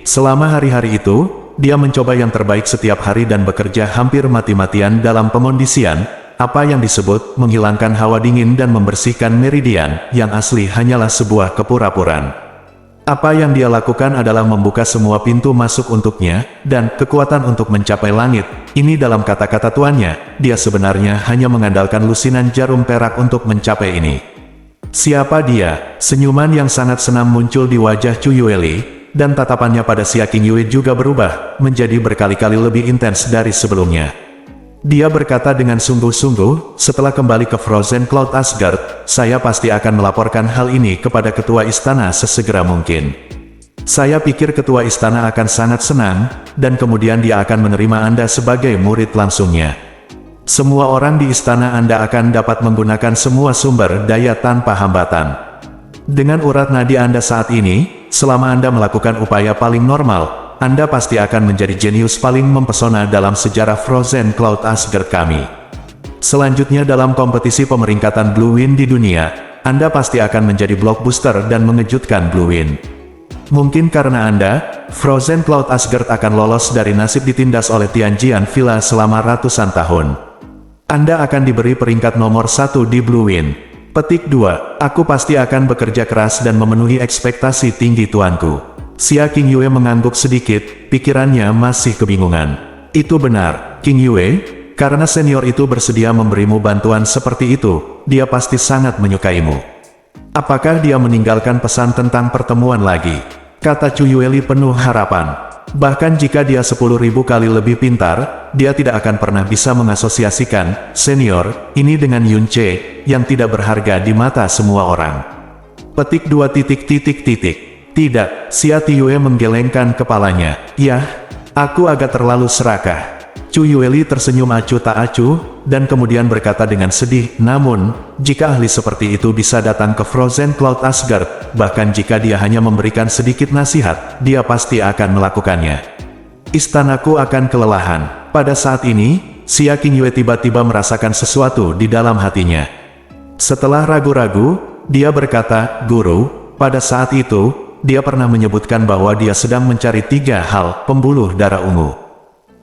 Selama hari-hari itu, dia mencoba yang terbaik setiap hari dan bekerja hampir mati-matian dalam pengondisian, apa yang disebut menghilangkan hawa dingin dan membersihkan meridian, yang asli hanyalah sebuah kepura-puraan. Apa yang dia lakukan adalah membuka semua pintu masuk untuknya, dan kekuatan untuk mencapai langit. Ini dalam kata-kata tuannya, dia sebenarnya hanya mengandalkan lusinan jarum perak untuk mencapai ini. Siapa dia? Senyuman yang sangat senang muncul di wajah Chu Yueli, dan tatapannya pada Xia Qingyue juga berubah, menjadi berkali-kali lebih intens dari sebelumnya. Dia berkata dengan sungguh-sungguh, "Setelah kembali ke Frozen Cloud Asgard, saya pasti akan melaporkan hal ini kepada ketua istana sesegera mungkin. Saya pikir ketua istana akan sangat senang, dan kemudian dia akan menerima Anda sebagai murid langsungnya. Semua orang di istana Anda akan dapat menggunakan semua sumber daya tanpa hambatan. Dengan urat nadi Anda saat ini, selama Anda melakukan upaya paling normal, Anda pasti akan menjadi jenius paling mempesona dalam sejarah Frozen Cloud Asgard kami. Selanjutnya dalam kompetisi pemeringkatan Blue Wind di dunia, Anda pasti akan menjadi blockbuster dan mengejutkan Blue Wind. Mungkin karena Anda, Frozen Cloud Asgard akan lolos dari nasib ditindas oleh Tianjian Villa selama ratusan tahun. Anda akan diberi peringkat nomor 1 di Blue Wind. Petik 2. Aku pasti akan bekerja keras dan memenuhi ekspektasi tinggi tuanku. Xia Qingyue mengangguk sedikit, pikirannya masih kebingungan. Itu benar, Qingyue, karena senior itu bersedia memberimu bantuan seperti itu, dia pasti sangat menyukaimu. Apakah dia meninggalkan pesan tentang pertemuan lagi? Kata Chu Yueli penuh harapan. Bahkan jika dia 10.000 kali lebih pintar, dia tidak akan pernah bisa mengasosiasikan senior ini dengan Yun Che yang tidak berharga di mata semua orang. Petik 2. Tidak, Xia Tiyue menggelengkan kepalanya. Yah, aku agak terlalu serakah. Chu Yueli tersenyum acuh tak acuh, dan kemudian berkata dengan sedih, namun, jika ahli seperti itu bisa datang ke Frozen Cloud Asgard, bahkan jika dia hanya memberikan sedikit nasihat, dia pasti akan melakukannya. Istanaku akan kelelahan. Pada saat ini, Xia Qingyue tiba-tiba merasakan sesuatu di dalam hatinya. Setelah ragu-ragu, dia berkata, Guru, pada saat itu, dia pernah menyebutkan bahwa dia sedang mencari 3 hal pembuluh darah ungu.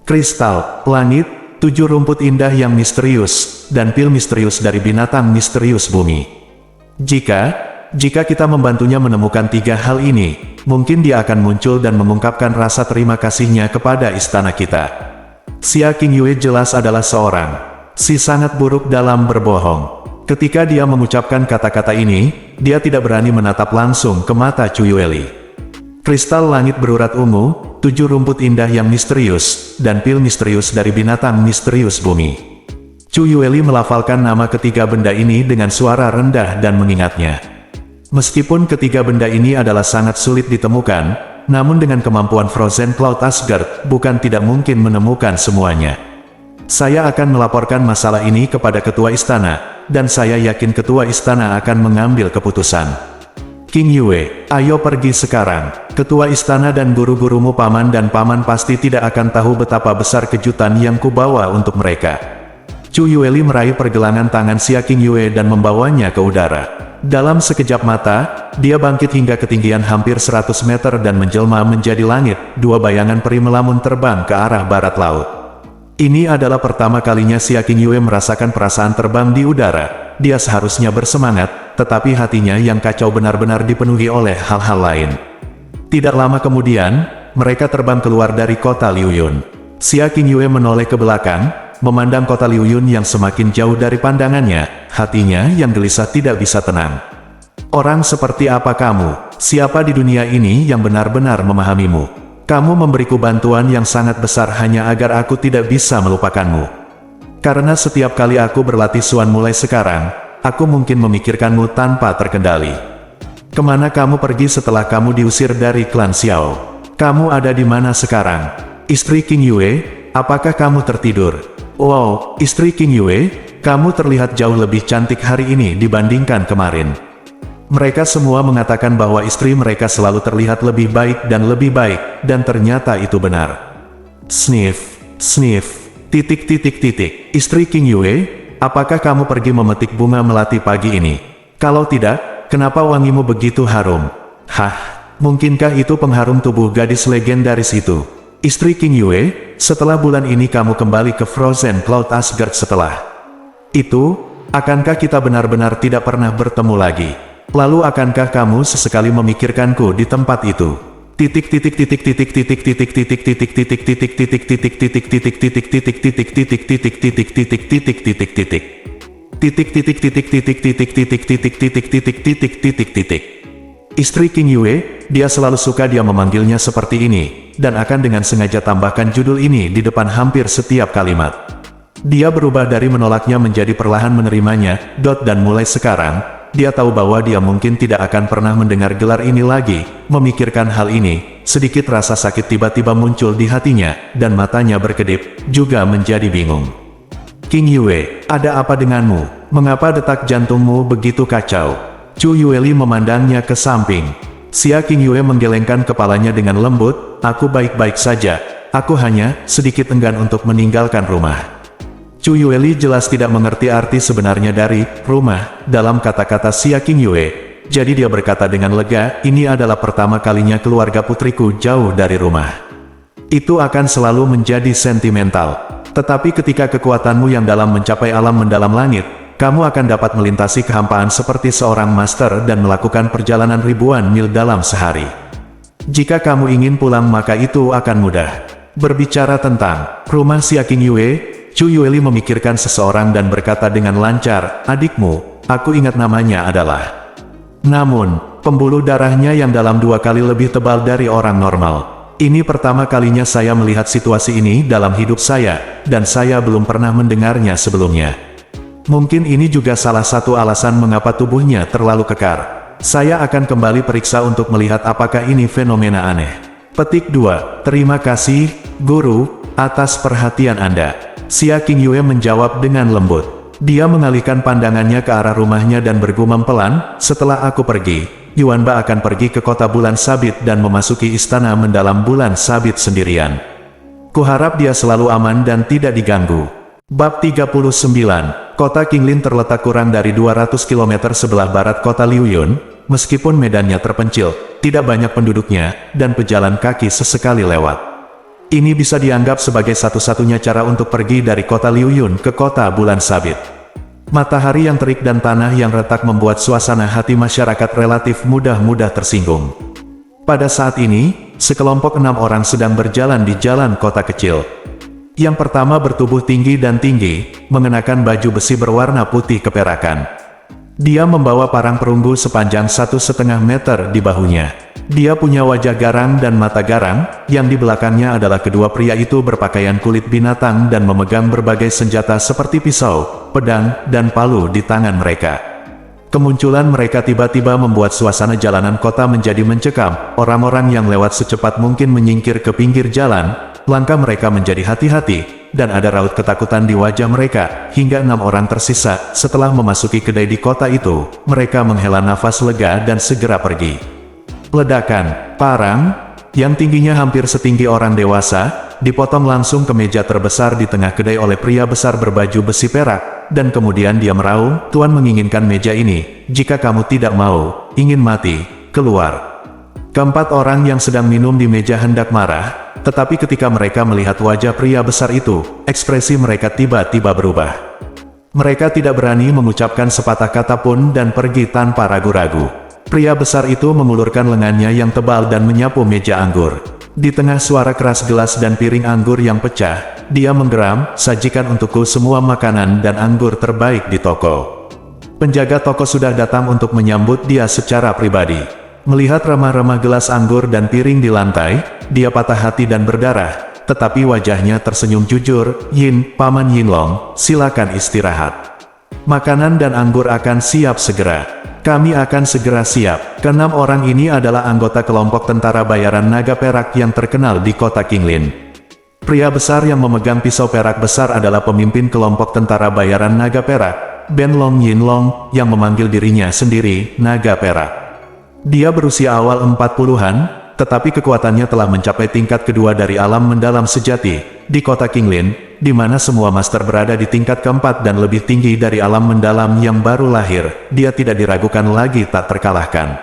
Kristal, langit, 7 rumput indah yang misterius, dan pil misterius dari binatang misterius bumi. Jika kita membantunya menemukan 3 hal ini, mungkin dia akan muncul dan mengungkapkan rasa terima kasihnya kepada istana kita. Xia Qingyue jelas adalah seorang si sangat buruk dalam berbohong. Ketika dia mengucapkan kata-kata ini, dia tidak berani menatap langsung ke mata Chu Yueli. Kristal langit berurat ungu, 7 rumput indah yang misterius, dan pil misterius dari binatang misterius bumi. Chu Yueli melafalkan nama ketiga benda ini dengan suara rendah dan mengingatnya. Meskipun ketiga benda ini adalah sangat sulit ditemukan, namun dengan kemampuan Frozen Cloud Asgard, bukan tidak mungkin menemukan semuanya. Saya akan melaporkan masalah ini kepada ketua istana, dan saya yakin ketua istana akan mengambil keputusan. Qingyue, ayo pergi sekarang. Ketua istana dan guru-gurumu paman dan paman pasti tidak akan tahu betapa besar kejutan yang kubawa untuk mereka. Chu Yueli meraih pergelangan tangan Xia Qingyue dan membawanya ke udara. Dalam sekejap mata, dia bangkit hingga ketinggian hampir 100 meter dan menjelma menjadi langit. 2 bayangan peri melamun terbang ke arah barat laut. Ini adalah pertama kalinya Xia Qingyue merasakan perasaan terbang di udara. Dia seharusnya bersemangat, tetapi hatinya yang kacau benar-benar dipenuhi oleh hal-hal lain. Tidak lama kemudian, mereka terbang keluar dari kota Liuyun. Xia Qingyue menoleh ke belakang, memandang kota Liuyun yang semakin jauh dari pandangannya, hatinya yang gelisah tidak bisa tenang. Orang seperti apa kamu? Siapa di dunia ini yang benar-benar memahamimu? Kamu memberiku bantuan yang sangat besar hanya agar aku tidak bisa melupakanmu. Karena setiap kali aku berlatih Suan mulai sekarang, aku mungkin memikirkanmu tanpa terkendali. Kemana kamu pergi setelah kamu diusir dari klan Xiao? Kamu ada di mana sekarang? Istri Qingyue, apakah kamu tertidur? Wow, istri Qingyue, kamu terlihat jauh lebih cantik hari ini dibandingkan kemarin. Mereka semua mengatakan bahwa istri mereka selalu terlihat lebih baik, dan ternyata itu benar. Sniff, sniff. Istri Qingyue, apakah kamu pergi memetik bunga melati pagi ini? Kalau tidak, kenapa wangimu begitu harum? Hah, mungkinkah itu pengharum tubuh gadis legendaris itu? Istri Qingyue, setelah bulan ini kamu kembali ke Frozen Cloud Asgard setelah itu, akankah kita benar-benar tidak pernah bertemu lagi? Lalu akankah kamu sesekali memikirkanku di tempat itu? Istri Qingyue, dia selalu suka dia memanggilnya seperti ini, dan akan dengan sengaja tambahkan judul ini di depan hampir setiap kalimat. Dia berubah dari menolaknya menjadi perlahan menerimanya, dan mulai sekarang, dia tahu bahwa dia mungkin tidak akan pernah mendengar gelar ini lagi. Memikirkan hal ini, sedikit rasa sakit tiba-tiba muncul di hatinya, dan matanya berkedip, juga menjadi bingung. Qingyue, ada apa denganmu? Mengapa detak jantungmu begitu kacau? Chu Yueli memandangnya ke samping. Xia Qingyue menggelengkan kepalanya dengan lembut, aku baik-baik saja. Aku hanya sedikit enggan untuk meninggalkan rumah. Chu Yueli jelas tidak mengerti arti sebenarnya dari rumah dalam kata-kata Xia Qingyue. Jadi dia berkata dengan lega, ini adalah pertama kalinya keluarga putriku jauh dari rumah. Itu akan selalu menjadi sentimental. Tetapi ketika kekuatanmu yang dalam mencapai alam mendalam langit, kamu akan dapat melintasi kehampaan seperti seorang master dan melakukan perjalanan ribuan mil dalam sehari. Jika kamu ingin pulang maka itu akan mudah. Berbicara tentang rumah Xia Qingyue, Chu Yueli memikirkan seseorang dan berkata dengan lancar, adikmu, aku ingat namanya adalah. Namun, pembuluh darahnya yang dalam 2 kali lebih tebal dari orang normal. Ini pertama kalinya saya melihat situasi ini dalam hidup saya, dan saya belum pernah mendengarnya sebelumnya. Mungkin ini juga salah satu alasan mengapa tubuhnya terlalu kekar. Saya akan kembali periksa untuk melihat apakah ini fenomena aneh. Petik 2. Terima kasih, Guru, atas perhatian Anda. Xia Qingyue menjawab dengan lembut. Dia mengalihkan pandangannya ke arah rumahnya dan bergumam pelan, setelah aku pergi, Yuanba akan pergi ke kota bulan sabit dan memasuki istana mendalam bulan sabit sendirian. Kuharap dia selalu aman dan tidak diganggu. Bab 39. Kota Qinglin terletak kurang dari 200 km sebelah barat kota Liuyun. Meskipun medannya terpencil, tidak banyak penduduknya, dan pejalan kaki sesekali lewat. Ini bisa dianggap sebagai satu-satunya cara untuk pergi dari kota Liuyun ke kota bulan sabit. Matahari yang terik dan tanah yang retak membuat suasana hati masyarakat relatif mudah tersinggung. Pada saat ini, sekelompok 6 orang sedang berjalan di jalan kota kecil. Yang pertama bertubuh tinggi dan tinggi, mengenakan baju besi berwarna putih keperakan. Dia membawa parang perunggu sepanjang 1,5 meter di bahunya. Dia punya wajah garang dan mata garang, yang di belakangnya adalah kedua pria itu berpakaian kulit binatang dan memegang berbagai senjata seperti pisau, pedang, dan palu di tangan mereka. Kemunculan mereka tiba-tiba membuat suasana jalanan kota menjadi mencekam. Orang-orang yang lewat secepat mungkin menyingkir ke pinggir jalan, langkah mereka menjadi hati-hati, dan ada raut ketakutan di wajah mereka, hingga 6 orang tersisa. Setelah memasuki kedai di kota itu, mereka menghela nafas lega dan segera pergi. Ledakan, parang, yang tingginya hampir setinggi orang dewasa, dipotong langsung ke meja terbesar di tengah kedai oleh pria besar berbaju besi perak, dan kemudian dia meraung, Tuan menginginkan meja ini, jika kamu tidak mau, ingin mati, keluar. Keempat orang yang sedang minum di meja hendak marah, tetapi ketika mereka melihat wajah pria besar itu, ekspresi mereka tiba-tiba berubah. Mereka tidak berani mengucapkan sepatah kata pun dan pergi tanpa ragu-ragu. Pria besar itu mengulurkan lengannya yang tebal dan menyapu meja anggur. Di tengah suara keras gelas dan piring anggur yang pecah, dia menggeram, sajikan untukku semua makanan dan anggur terbaik di toko. Penjaga toko sudah datang untuk menyambut dia secara pribadi. Melihat remah-remah gelas anggur dan piring di lantai, dia patah hati dan berdarah, tetapi wajahnya tersenyum jujur. Yin, Paman Yinlong, silakan istirahat. Makanan dan anggur akan siap segera. Kami akan segera siap. Keenam orang ini adalah anggota kelompok tentara bayaran naga perak yang terkenal di kota Qinglin. Pria besar yang memegang pisau perak besar adalah pemimpin kelompok tentara bayaran naga perak, Ben Long Yinlong, yang memanggil dirinya sendiri, naga perak. Dia berusia awal 40-an, tetapi kekuatannya telah mencapai tingkat kedua dari alam mendalam sejati. Di kota Qinglin, di mana semua master berada di tingkat keempat dan lebih tinggi dari alam mendalam yang baru lahir, dia tidak diragukan lagi tak terkalahkan.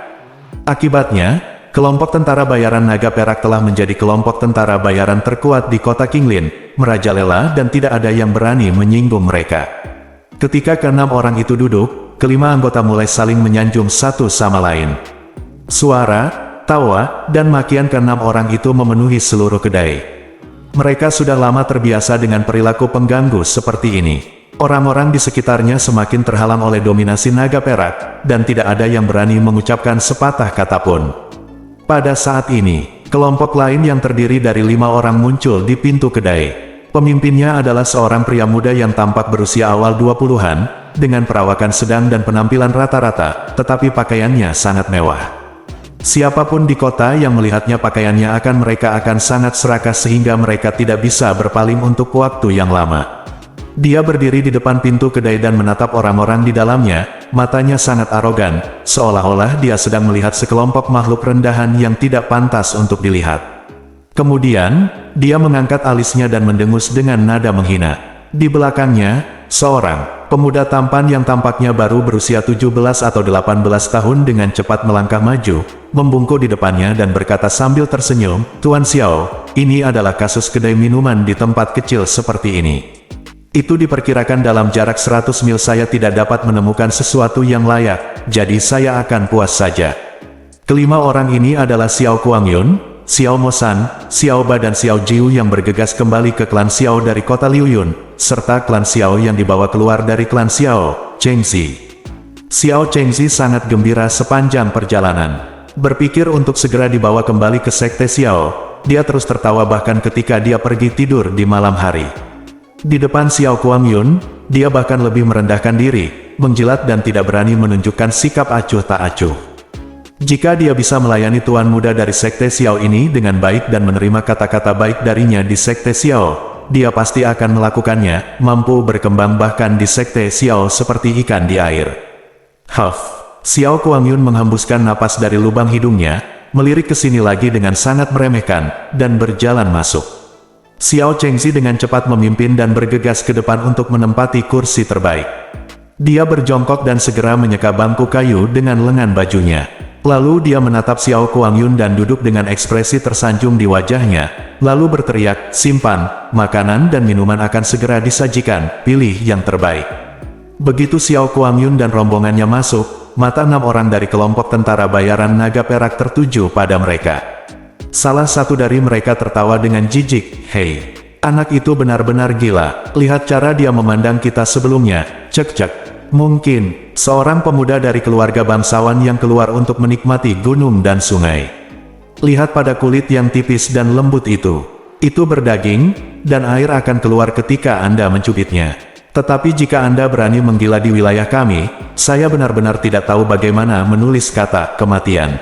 Akibatnya, kelompok tentara bayaran naga perak telah menjadi kelompok tentara bayaran terkuat di kota Qinglin, merajalela dan tidak ada yang berani menyinggung mereka. Ketika keenam orang itu duduk, kelima anggota mulai saling menyanjung satu sama lain. Suara, tawa, dan makian keenam orang itu memenuhi seluruh kedai. Mereka sudah lama terbiasa dengan perilaku pengganggu seperti ini. Orang-orang di sekitarnya semakin terhalang oleh dominasi naga perak, dan tidak ada yang berani mengucapkan sepatah kata pun. Pada saat ini, kelompok lain yang terdiri dari 5 orang muncul di pintu kedai. Pemimpinnya adalah seorang pria muda yang tampak berusia awal 20-an, dengan perawakan sedang dan penampilan rata-rata, tetapi pakaiannya sangat mewah. Siapapun di kota yang melihatnya pakaiannya mereka akan sangat serakah sehingga mereka tidak bisa berpaling untuk waktu yang lama. Dia berdiri di depan pintu kedai dan menatap orang-orang di dalamnya, matanya sangat arogan, seolah-olah dia sedang melihat sekelompok makhluk rendahan yang tidak pantas untuk dilihat. Kemudian, dia mengangkat alisnya dan mendengus dengan nada menghina. Di belakangnya, seorang pemuda tampan yang tampaknya baru berusia 17 atau 18 tahun dengan cepat melangkah maju, membungkuk di depannya dan berkata sambil tersenyum, "Tuan Xiao, ini adalah kasus kedai minuman di tempat kecil seperti ini. Itu diperkirakan dalam jarak 100 mil saya tidak dapat menemukan sesuatu yang layak, jadi saya akan puas saja." Kelima orang ini adalah Xiao Kuangyun, Xiao Mosan, Xiao Ba dan Xiao Jiu yang bergegas kembali ke klan Xiao dari kota Liuyun, serta klan Xiao yang dibawa keluar dari klan Xiao, Chengzi. Xiao Chengzi sangat gembira sepanjang perjalanan. Berpikir untuk segera dibawa kembali ke sekte Xiao, dia terus tertawa bahkan ketika dia pergi tidur di malam hari. Di depan Xiao Kuangyun, dia bahkan lebih merendahkan diri, menjilat dan tidak berani menunjukkan sikap acuh tak acuh. Jika dia bisa melayani tuan muda dari sekte Xiao ini dengan baik dan menerima kata-kata baik darinya di sekte Xiao, dia pasti akan melakukannya, mampu berkembang bahkan di sekte Xiao seperti ikan di air. Huff. Xiao Kuangyun menghembuskan napas dari lubang hidungnya, melirik ke sini lagi dengan sangat meremehkan, dan berjalan masuk. Xiao Chengzi dengan cepat memimpin dan bergegas ke depan untuk menempati kursi terbaik. Dia berjongkok dan segera menyeka bangku kayu dengan lengan bajunya. Lalu dia menatap Xiao Kuangyun dan duduk dengan ekspresi tersanjung di wajahnya, lalu berteriak, "Simpan, makanan dan minuman akan segera disajikan, pilih yang terbaik." Begitu Xiao Kuangyun dan rombongannya masuk, mata 6 orang dari kelompok tentara bayaran naga perak tertuju pada mereka. Salah satu dari mereka tertawa dengan jijik, "Hei, anak itu benar-benar gila, lihat cara dia memandang kita sebelumnya, cek-cek. Mungkin, seorang pemuda dari keluarga bangsawan yang keluar untuk menikmati gunung dan sungai. Lihat pada kulit yang tipis dan lembut itu. Itu berdaging, dan air akan keluar ketika Anda mencubitnya. Tetapi jika Anda berani menggila di wilayah kami, saya benar-benar tidak tahu bagaimana menulis kata kematian.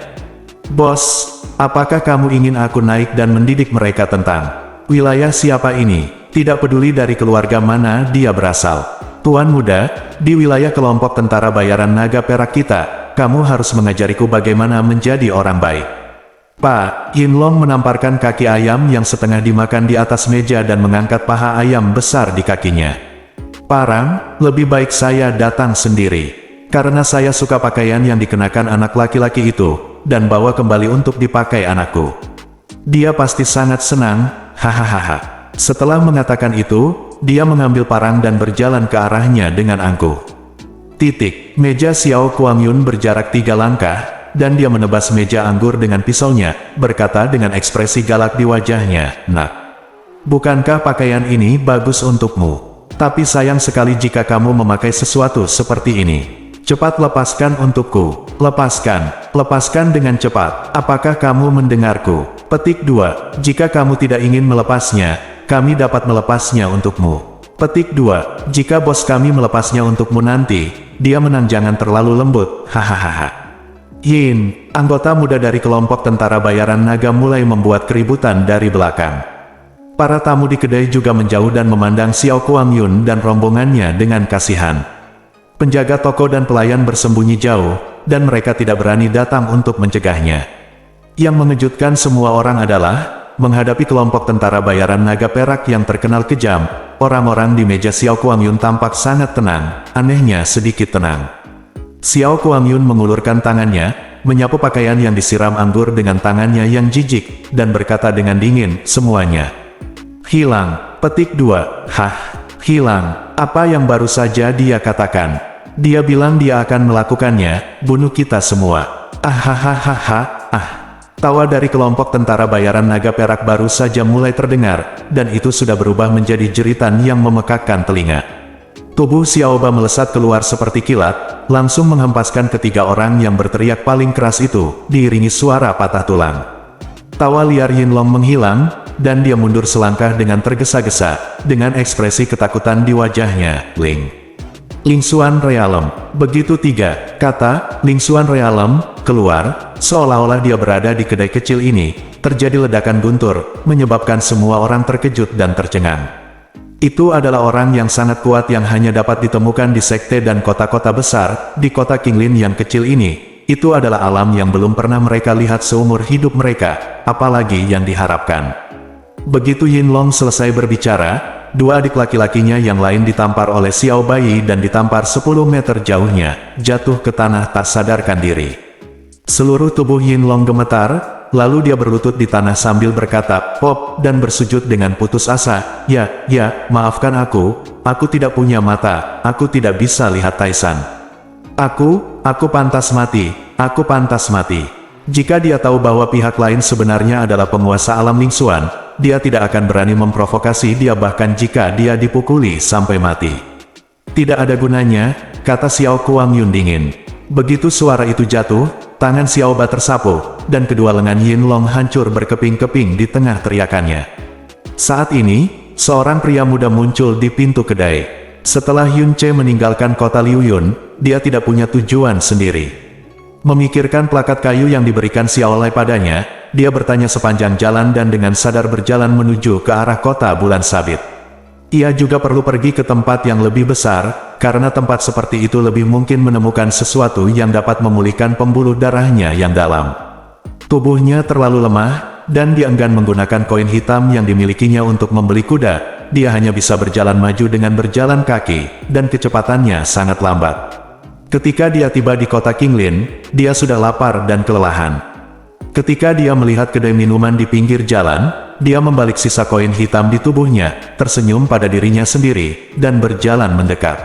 Bos, apakah kamu ingin aku naik dan mendidik mereka tentang wilayah siapa ini, tidak peduli dari keluarga mana dia berasal. Tuan muda, di wilayah kelompok tentara bayaran naga perak kita, kamu harus mengajariku bagaimana menjadi orang baik." Pak Yinlong menamparkan kaki ayam yang setengah dimakan di atas meja dan mengangkat paha ayam besar di kakinya. "Parang, lebih baik saya datang sendiri. Karena saya suka pakaian yang dikenakan anak laki-laki itu, dan bawa kembali untuk dipakai anakku. Dia pasti sangat senang, hahaha." Setelah mengatakan itu, dia mengambil parang dan berjalan ke arahnya dengan angkuh. Meja Xiao Kuangyun berjarak 3 langkah, dan dia menebas meja anggur dengan pisaunya, berkata dengan ekspresi galak di wajahnya, "Nak, bukankah pakaian ini bagus untukmu? Tapi sayang sekali jika kamu memakai sesuatu seperti ini. Cepat lepaskan untukku. Lepaskan dengan cepat. Apakah kamu mendengarku?" Petik 2. Jika kamu tidak ingin melepasnya, kami dapat melepasnya untukmu. Petik 2. Jika bos kami melepasnya untukmu nanti, dia menang jangan terlalu lembut, hahaha. Yin, anggota muda dari kelompok tentara bayaran naga mulai membuat keributan dari belakang. Para tamu di kedai juga menjauh dan memandang Xiao Kuangyun dan rombongannya dengan kasihan. Penjaga toko dan pelayan bersembunyi jauh, dan mereka tidak berani datang untuk mencegahnya. Yang mengejutkan semua orang adalah, menghadapi kelompok tentara bayaran naga perak yang terkenal kejam, orang-orang di meja Xiao Kuangyun tampak sangat tenang, anehnya sedikit tenang. Xiao Kuangyun mengulurkan tangannya, menyapu pakaian yang disiram anggur dengan tangannya yang jijik, dan berkata dengan dingin, "Semuanya hilang." Petik 2. Hah, hilang? Apa yang baru saja dia katakan? Dia bilang dia akan melakukannya, bunuh kita semua. Hahaha. Tawa dari kelompok tentara bayaran naga perak baru saja mulai terdengar, dan itu sudah berubah menjadi jeritan yang memekakkan telinga. Tubuh Xiao Ba melesat keluar seperti kilat, langsung menghempaskan ketiga orang yang berteriak paling keras itu, diiringi suara patah tulang. Tawa liar Yinlong menghilang, dan dia mundur selangkah dengan tergesa-gesa, dengan ekspresi ketakutan di wajahnya. Lingsuan Realem. Begitu 3 kata Lingsuan Realem keluar, seolah-olah dia berada di kedai kecil ini, terjadi ledakan guntur, menyebabkan semua orang terkejut dan tercengang. Itu adalah orang yang sangat kuat yang hanya dapat ditemukan di sekte dan kota-kota besar. Di kota Qinglin yang kecil ini, itu adalah alam yang belum pernah mereka lihat seumur hidup mereka, apalagi yang diharapkan. Begitu Yin Long selesai berbicara, dua adik laki-lakinya yang lain ditampar oleh Xiao Bai dan ditampar 10 meter jauhnya, jatuh ke tanah tak sadarkan diri. Seluruh tubuh Yin Long gemetar, lalu dia berlutut di tanah sambil berkata, "Pop," dan bersujud dengan putus asa, Ya, maafkan aku tidak punya mata, aku tidak bisa lihat Taisan. Aku pantas mati, aku pantas mati." Jika dia tahu bahwa pihak lain sebenarnya adalah penguasa alam Lingxuan, dia tidak akan berani memprovokasi dia bahkan jika dia dipukuli sampai mati. "Tidak ada gunanya," kata Xiao Kuangyun dingin. Begitu suara itu jatuh, tangan Xiao Ba tersapu, dan kedua lengan Yin Long hancur berkeping-keping di tengah teriakannya. Saat ini, seorang pria muda muncul di pintu kedai. Setelah Yun Ce meninggalkan kota Liu Yun, dia tidak punya tujuan sendiri. Memikirkan plakat kayu yang diberikan Xiao Lai padanya, dia bertanya sepanjang jalan dan dengan sadar berjalan menuju ke arah kota bulan sabit. Ia juga perlu pergi ke tempat yang lebih besar, karena tempat seperti itu lebih mungkin menemukan sesuatu yang dapat memulihkan pembuluh darahnya yang dalam. Tubuhnya terlalu lemah, dan dia enggan menggunakan koin hitam yang dimilikinya untuk membeli kuda. Dia hanya bisa berjalan maju dengan berjalan kaki, dan kecepatannya sangat lambat. Ketika dia tiba di kota Qinglin, dia sudah lapar dan kelelahan. Ketika dia melihat kedai minuman di pinggir jalan, dia membalik sisa koin hitam di tubuhnya, tersenyum pada dirinya sendiri, dan berjalan mendekat.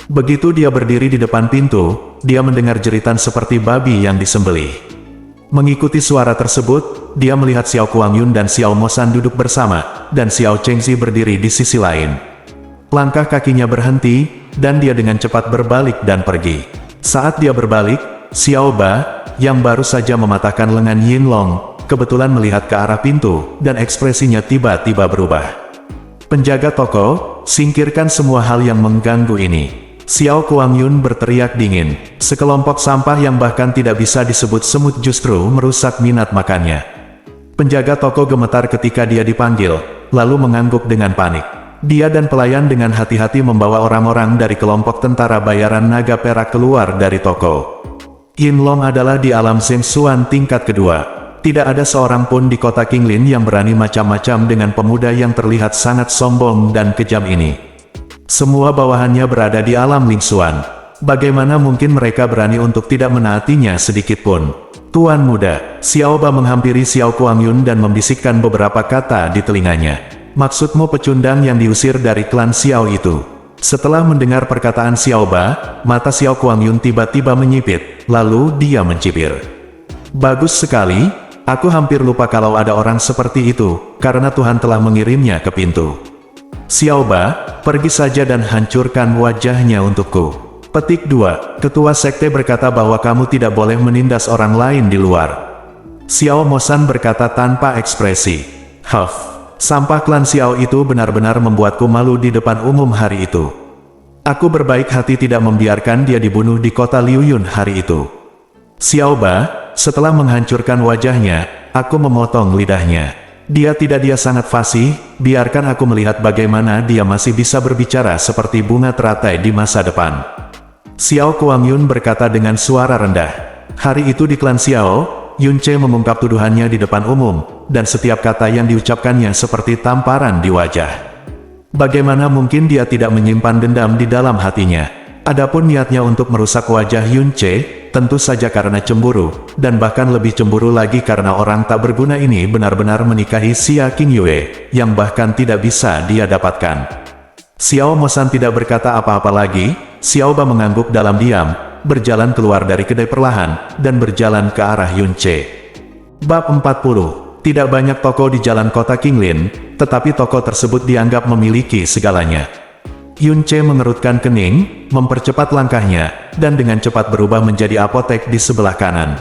Begitu dia berdiri di depan pintu, dia mendengar jeritan seperti babi yang disembelih. Mengikuti suara tersebut, dia melihat Xiao Kuangyun dan Xiao Mosan duduk bersama, dan Xiao Chengxi berdiri di sisi lain. Langkah kakinya berhenti, dan dia dengan cepat berbalik dan pergi. Saat dia berbalik, Xiao Ba, yang baru saja mematahkan lengan Yin Long, kebetulan melihat ke arah pintu, dan ekspresinya tiba-tiba berubah. "Penjaga toko, singkirkan semua hal yang mengganggu ini." Xiao Kuangyun berteriak dingin. Sekelompok sampah yang bahkan tidak bisa disebut semut justru merusak minat makannya. Penjaga toko gemetar ketika dia dipanggil, lalu mengangguk dengan panik. Dia dan pelayan dengan hati-hati membawa orang-orang dari kelompok tentara bayaran naga perak keluar dari toko. Yin Long adalah di alam Zheng Xuan tingkat kedua. Tidak ada seorang pun di kota Qinglin yang berani macam-macam dengan pemuda yang terlihat sangat sombong dan kejam ini. Semua bawahannya berada di alam Lingxuan. Bagaimana mungkin mereka berani untuk tidak menaatinya sedikitpun? "Tuan muda," Xiao Ba menghampiri Xiao Kuangyun dan membisikkan beberapa kata di telinganya. "Maksudmu pecundang yang diusir dari klan Xiao itu?" Setelah mendengar perkataan Xiao Ba, mata Xiao Kuangyun tiba-tiba menyipit, lalu dia mencibir. "Bagus sekali, aku hampir lupa kalau ada orang seperti itu, karena Tuhan telah mengirimnya ke pintu. Xiao Ba, pergi saja dan hancurkan wajahnya untukku." Petik 2. Ketua sekte berkata bahwa kamu tidak boleh menindas orang lain di luar. Xiao Mosan berkata tanpa ekspresi. Sampah klan Xiao itu benar-benar membuatku malu di depan umum hari itu. Aku berbaik hati tidak membiarkan dia dibunuh di kota Liu Yun hari itu. Xiao Ba, setelah menghancurkan wajahnya, aku memotong lidahnya. Dia sangat fasih, biarkan aku melihat bagaimana dia masih bisa berbicara seperti bunga teratai di masa depan. Xiao Kuangyun berkata dengan suara rendah. Hari itu di klan Xiao, Yun Ce mengungkap tuduhannya di depan umum, dan setiap kata yang diucapkannya seperti tamparan di wajah. Bagaimana mungkin dia tidak menyimpan dendam di dalam hatinya? Adapun niatnya untuk merusak wajah Yun Ce, tentu saja karena cemburu, dan bahkan lebih cemburu lagi karena orang tak berguna ini benar-benar menikahi Xia Qingyue, yang bahkan tidak bisa dia dapatkan. Xiao Mosan tidak berkata apa-apa lagi. Xiao Ba mengangguk dalam diam, berjalan keluar dari kedai perlahan, dan berjalan ke arah Yun Ce. Bab 40. Tidak banyak toko di jalan kota Qinglin, tetapi toko tersebut dianggap memiliki segalanya. Yun Ce mengerutkan kening, mempercepat langkahnya, dan dengan cepat berubah menjadi apotek di sebelah kanan.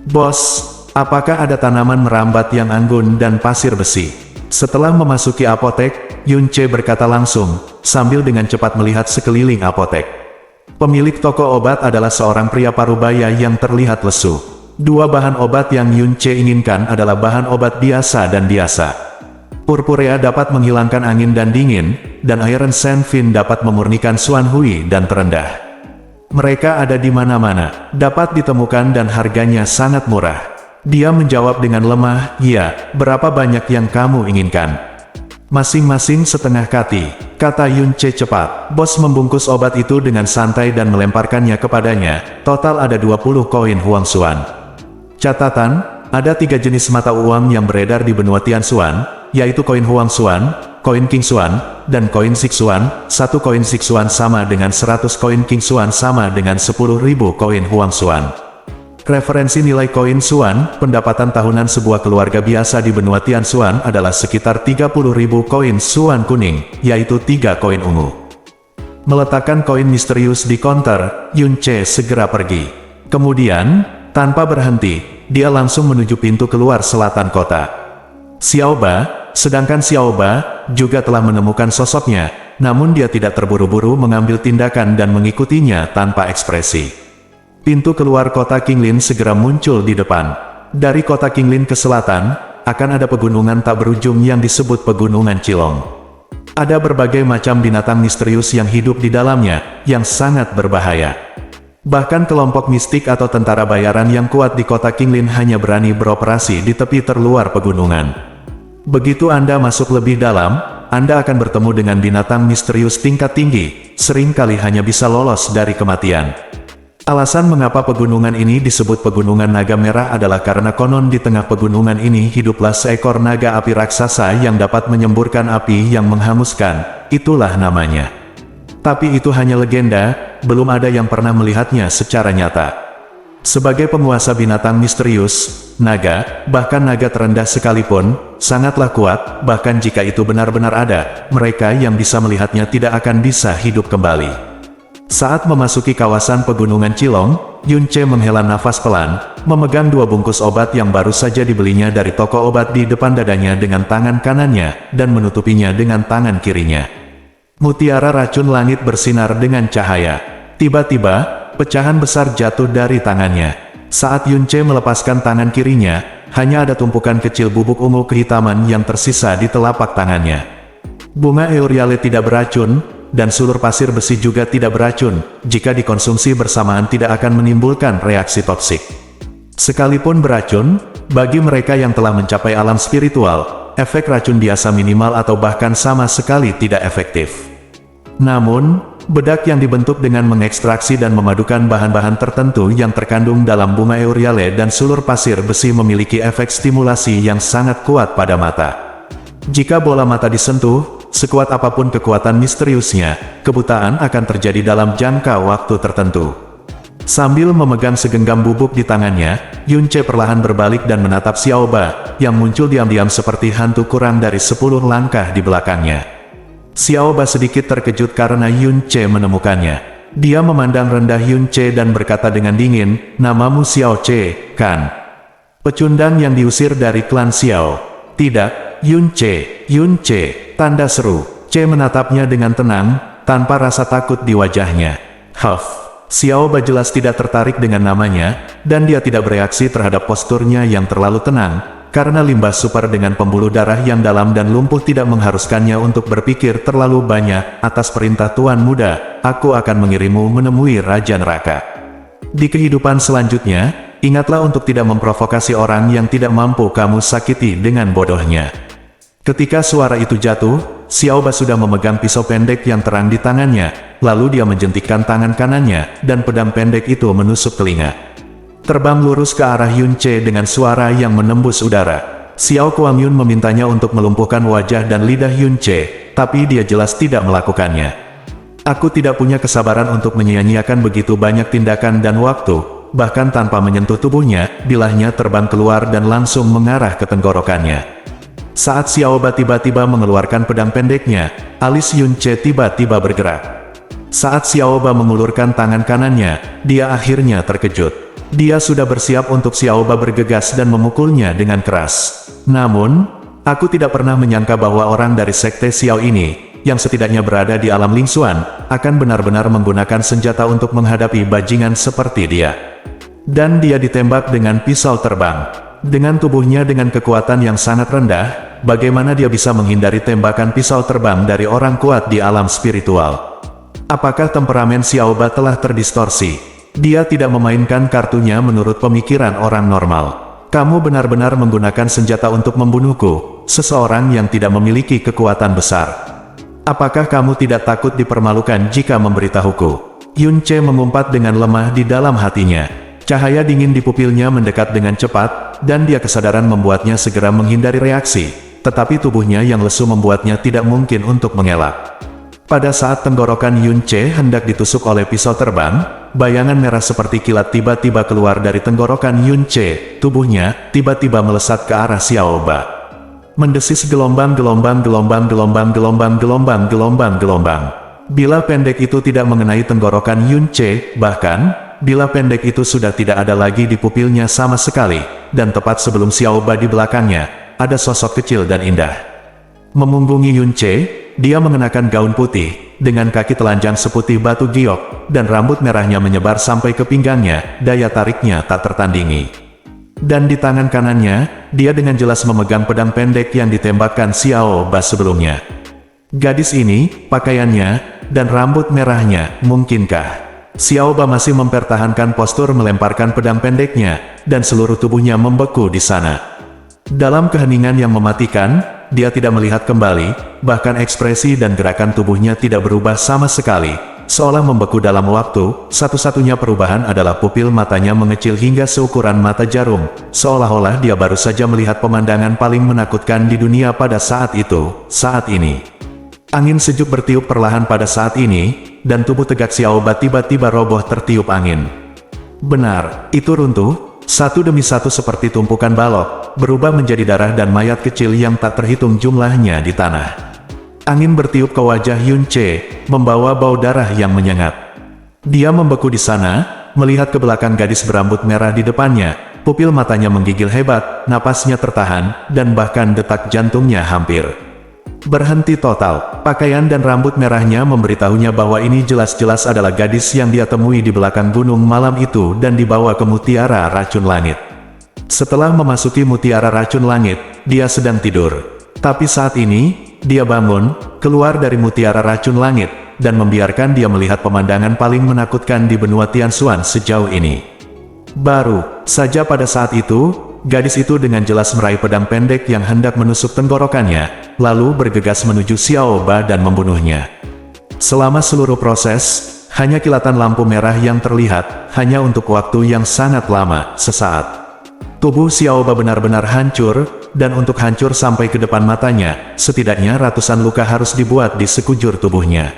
Bos, apakah ada tanaman merambat yang anggun dan pasir besi? Setelah memasuki apotek, Yun Ce berkata langsung, sambil dengan cepat melihat sekeliling apotek. Pemilik toko obat adalah seorang pria parubaya yang terlihat lesu. Dua bahan obat yang Yun Ce inginkan adalah bahan obat biasa dan biasa. Purpurea dapat menghilangkan angin dan dingin, dan Iron Sandfin dapat memurnikan Xuan Hui dan terendah. Mereka ada di mana-mana, dapat ditemukan dan harganya sangat murah. Dia menjawab dengan lemah, "Ya, berapa banyak yang kamu inginkan?" "Masing-masing setengah kati," kata Yunce cepat. Bos membungkus obat itu dengan santai dan melemparkannya kepadanya. Total ada 20 koin Huang Xuan. Catatan, ada 3 jenis mata uang yang beredar di benua Tianxuan, yaitu koin Huang Xuan, koin King Xuan, dan koin Six Xuan. 1 koin Six Xuan sama dengan 100 koin King Xuan sama dengan 10.000 koin Huang Xuan. Referensi nilai koin Xuan, pendapatan tahunan sebuah keluarga biasa di benua Tianxuan adalah sekitar 30.000 koin Xuan kuning, yaitu 3 koin ungu. Meletakkan koin misterius di konter, Yunce segera pergi. Kemudian, tanpa berhenti, dia langsung menuju pintu keluar selatan kota. Xiaoba, sedangkan Xiaoba, juga telah menemukan sosoknya, namun dia tidak terburu-buru mengambil tindakan dan mengikutinya tanpa ekspresi. Pintu keluar kota Qinglin segera muncul di depan. Dari kota Qinglin ke selatan, akan ada pegunungan tak berujung yang disebut Pegunungan Qilong. Ada berbagai macam binatang misterius yang hidup di dalamnya, yang sangat berbahaya. Bahkan kelompok mistik atau tentara bayaran yang kuat di kota Qinglin hanya berani beroperasi di tepi terluar pegunungan. Begitu Anda masuk lebih dalam, Anda akan bertemu dengan binatang misterius tingkat tinggi, seringkali hanya bisa lolos dari kematian. Alasan mengapa pegunungan ini disebut Pegunungan Naga Merah adalah karena konon di tengah pegunungan ini hiduplah seekor naga api raksasa yang dapat menyemburkan api yang menghanguskan, itulah namanya. Tapi itu hanya legenda, belum ada yang pernah melihatnya secara nyata. Sebagai penguasa binatang misterius, naga, bahkan naga terendah sekalipun, sangatlah kuat, bahkan jika itu benar-benar ada, mereka yang bisa melihatnya tidak akan bisa hidup kembali. Saat memasuki kawasan Pegunungan Qilong, Yunce menghela nafas pelan, memegang 2 bungkus obat yang baru saja dibelinya dari toko obat di depan dadanya dengan tangan kanannya, dan menutupinya dengan tangan kirinya. Mutiara racun langit bersinar dengan cahaya. Tiba-tiba, pecahan besar jatuh dari tangannya. Saat Yunce melepaskan tangan kirinya, hanya ada tumpukan kecil bubuk ungu kehitaman yang tersisa di telapak tangannya. Bunga Euriale tidak beracun, dan sulur pasir besi juga tidak beracun, jika dikonsumsi bersamaan tidak akan menimbulkan reaksi toksik. Sekalipun beracun, bagi mereka yang telah mencapai alam spiritual, efek racun biasa minimal atau bahkan sama sekali tidak efektif. Namun, bedak yang dibentuk dengan mengekstraksi dan memadukan bahan-bahan tertentu yang terkandung dalam bunga Euriale dan sulur pasir besi memiliki efek stimulasi yang sangat kuat pada mata. Jika bola mata disentuh, sekuat apapun kekuatan misteriusnya, kebutaan akan terjadi dalam jangka waktu tertentu. Sambil memegang segenggam bubuk di tangannya, Yunce perlahan berbalik dan menatap Xiaoba, yang muncul diam-diam seperti hantu kurang dari 10 langkah di belakangnya. Xiaoba sedikit terkejut karena Yunce menemukannya. Dia memandang rendah Yunce dan berkata dengan dingin, "Namamu Xiao Ce, kan? Pecundang yang diusir dari klan Xiao." "Tidak, Yunce, tanda seru." Ce menatapnya dengan tenang, tanpa rasa takut di wajahnya. Xiaoba jelas tidak tertarik dengan namanya, dan dia tidak bereaksi terhadap posturnya yang terlalu tenang, karena limbah super dengan pembuluh darah yang dalam dan lumpuh tidak mengharuskannya untuk berpikir terlalu banyak. "Atas perintah Tuan Muda, aku akan mengirimmu menemui Raja Neraka. Di kehidupan selanjutnya, ingatlah untuk tidak memprovokasi orang yang tidak mampu kamu sakiti dengan bodohnya." Ketika suara itu jatuh, Xiaoba sudah memegang pisau pendek yang terang di tangannya, lalu dia menjentikkan tangan kanannya, dan pedang pendek itu menusuk telinga. Terbang lurus ke arah Yunce dengan suara yang menembus udara. Xiao Kuangyun memintanya untuk melumpuhkan wajah dan lidah Yunce, tapi dia jelas tidak melakukannya. "Aku tidak punya kesabaran untuk menyia-nyiakan begitu banyak tindakan dan waktu." Bahkan tanpa menyentuh tubuhnya, bilahnya terbang keluar dan langsung mengarah ke tenggorokannya. Saat Xiaoba tiba-tiba mengeluarkan pedang pendeknya, alis Yunce tiba-tiba bergerak. Saat Xiaoba mengulurkan tangan kanannya, dia akhirnya terkejut. Dia sudah bersiap untuk Xiaoba bergegas dan memukulnya dengan keras. Namun, aku tidak pernah menyangka bahwa orang dari sekte Xiao ini, yang setidaknya berada di alam Lingxuan, akan benar-benar menggunakan senjata untuk menghadapi bajingan seperti dia. Dan dia ditembak dengan pisau terbang. Dengan tubuhnya dengan kekuatan yang sangat rendah, bagaimana dia bisa menghindari tembakan pisau terbang dari orang kuat di alam spiritual? Apakah temperamen Xiaoba telah terdistorsi? Dia tidak memainkan kartunya menurut pemikiran orang normal. Kamu benar-benar menggunakan senjata untuk membunuhku, seseorang yang tidak memiliki kekuatan besar. Apakah kamu tidak takut dipermalukan jika memberitahuku? Yun Ce mengumpat dengan lemah di dalam hatinya. Cahaya dingin di pupilnya mendekat dengan cepat, dan dia kesadaran membuatnya segera menghindari reaksi, tetapi tubuhnya yang lesu membuatnya tidak mungkin untuk mengelak. Pada saat tenggorokan Yun Ce hendak ditusuk oleh pisau terbang, bayangan merah seperti kilat tiba-tiba keluar dari tenggorokan Yun Ce. Tubuhnya tiba-tiba melesat ke arah Xiao Ba. Mendesis gelombang-gelombang. Bila pendek itu tidak mengenai tenggorokan Yun Ce, bahkan, bila pendek itu sudah tidak ada lagi di pupilnya sama sekali, dan tepat sebelum Xiao Ba di belakangnya, ada sosok kecil dan indah. Memunggungi Yun Ce, dia mengenakan gaun putih, dengan kaki telanjang seputih batu giok, dan rambut merahnya menyebar sampai ke pinggangnya, daya tariknya tak tertandingi. Dan di tangan kanannya, dia dengan jelas memegang pedang pendek yang ditembakkan Xiao Ba sebelumnya. Gadis ini, pakaiannya, dan rambut merahnya, mungkinkah? Xiao Ba masih mempertahankan postur melemparkan pedang pendeknya, dan seluruh tubuhnya membeku di sana. Dalam keheningan yang mematikan, dia tidak melihat kembali, bahkan ekspresi dan gerakan tubuhnya tidak berubah sama sekali, seolah membeku dalam waktu. Satu-satunya perubahan adalah pupil matanya mengecil hingga seukuran mata jarum, seolah-olah dia baru saja melihat pemandangan paling menakutkan di dunia pada saat itu, saat ini. Angin sejuk bertiup perlahan pada saat ini, dan tubuh tegak Xiao Ba tiba-tiba roboh tertiup angin. Benar, itu runtuh, satu demi satu seperti tumpukan balok, berubah menjadi darah dan mayat kecil yang tak terhitung jumlahnya di tanah. Angin bertiup ke wajah Yun Ce, membawa bau darah yang menyengat. Dia membeku di sana, melihat ke belakang gadis berambut merah di depannya, pupil matanya menggigil hebat, napasnya tertahan, dan bahkan detak jantungnya hampir berhenti total. Pakaian dan rambut merahnya memberitahunya bahwa ini jelas-jelas adalah gadis yang dia temui di belakang gunung malam itu dan dibawa ke Mutiara Racun Langit. Setelah memasuki Mutiara Racun Langit, dia sedang tidur. Tapi saat ini, dia bangun, keluar dari Mutiara Racun Langit, dan membiarkan dia melihat pemandangan paling menakutkan di benua Tianshuan sejauh ini. Baru saja pada saat itu, gadis itu dengan jelas meraih pedang pendek yang hendak menusuk tenggorokannya, lalu bergegas menuju Xiao Ba dan membunuhnya. Selama seluruh proses, hanya kilatan lampu merah yang terlihat, hanya untuk waktu yang sangat lama, sesaat. Tubuh Xiao Ba benar-benar hancur, dan untuk hancur sampai ke depan matanya, setidaknya ratusan luka harus dibuat di sekujur tubuhnya.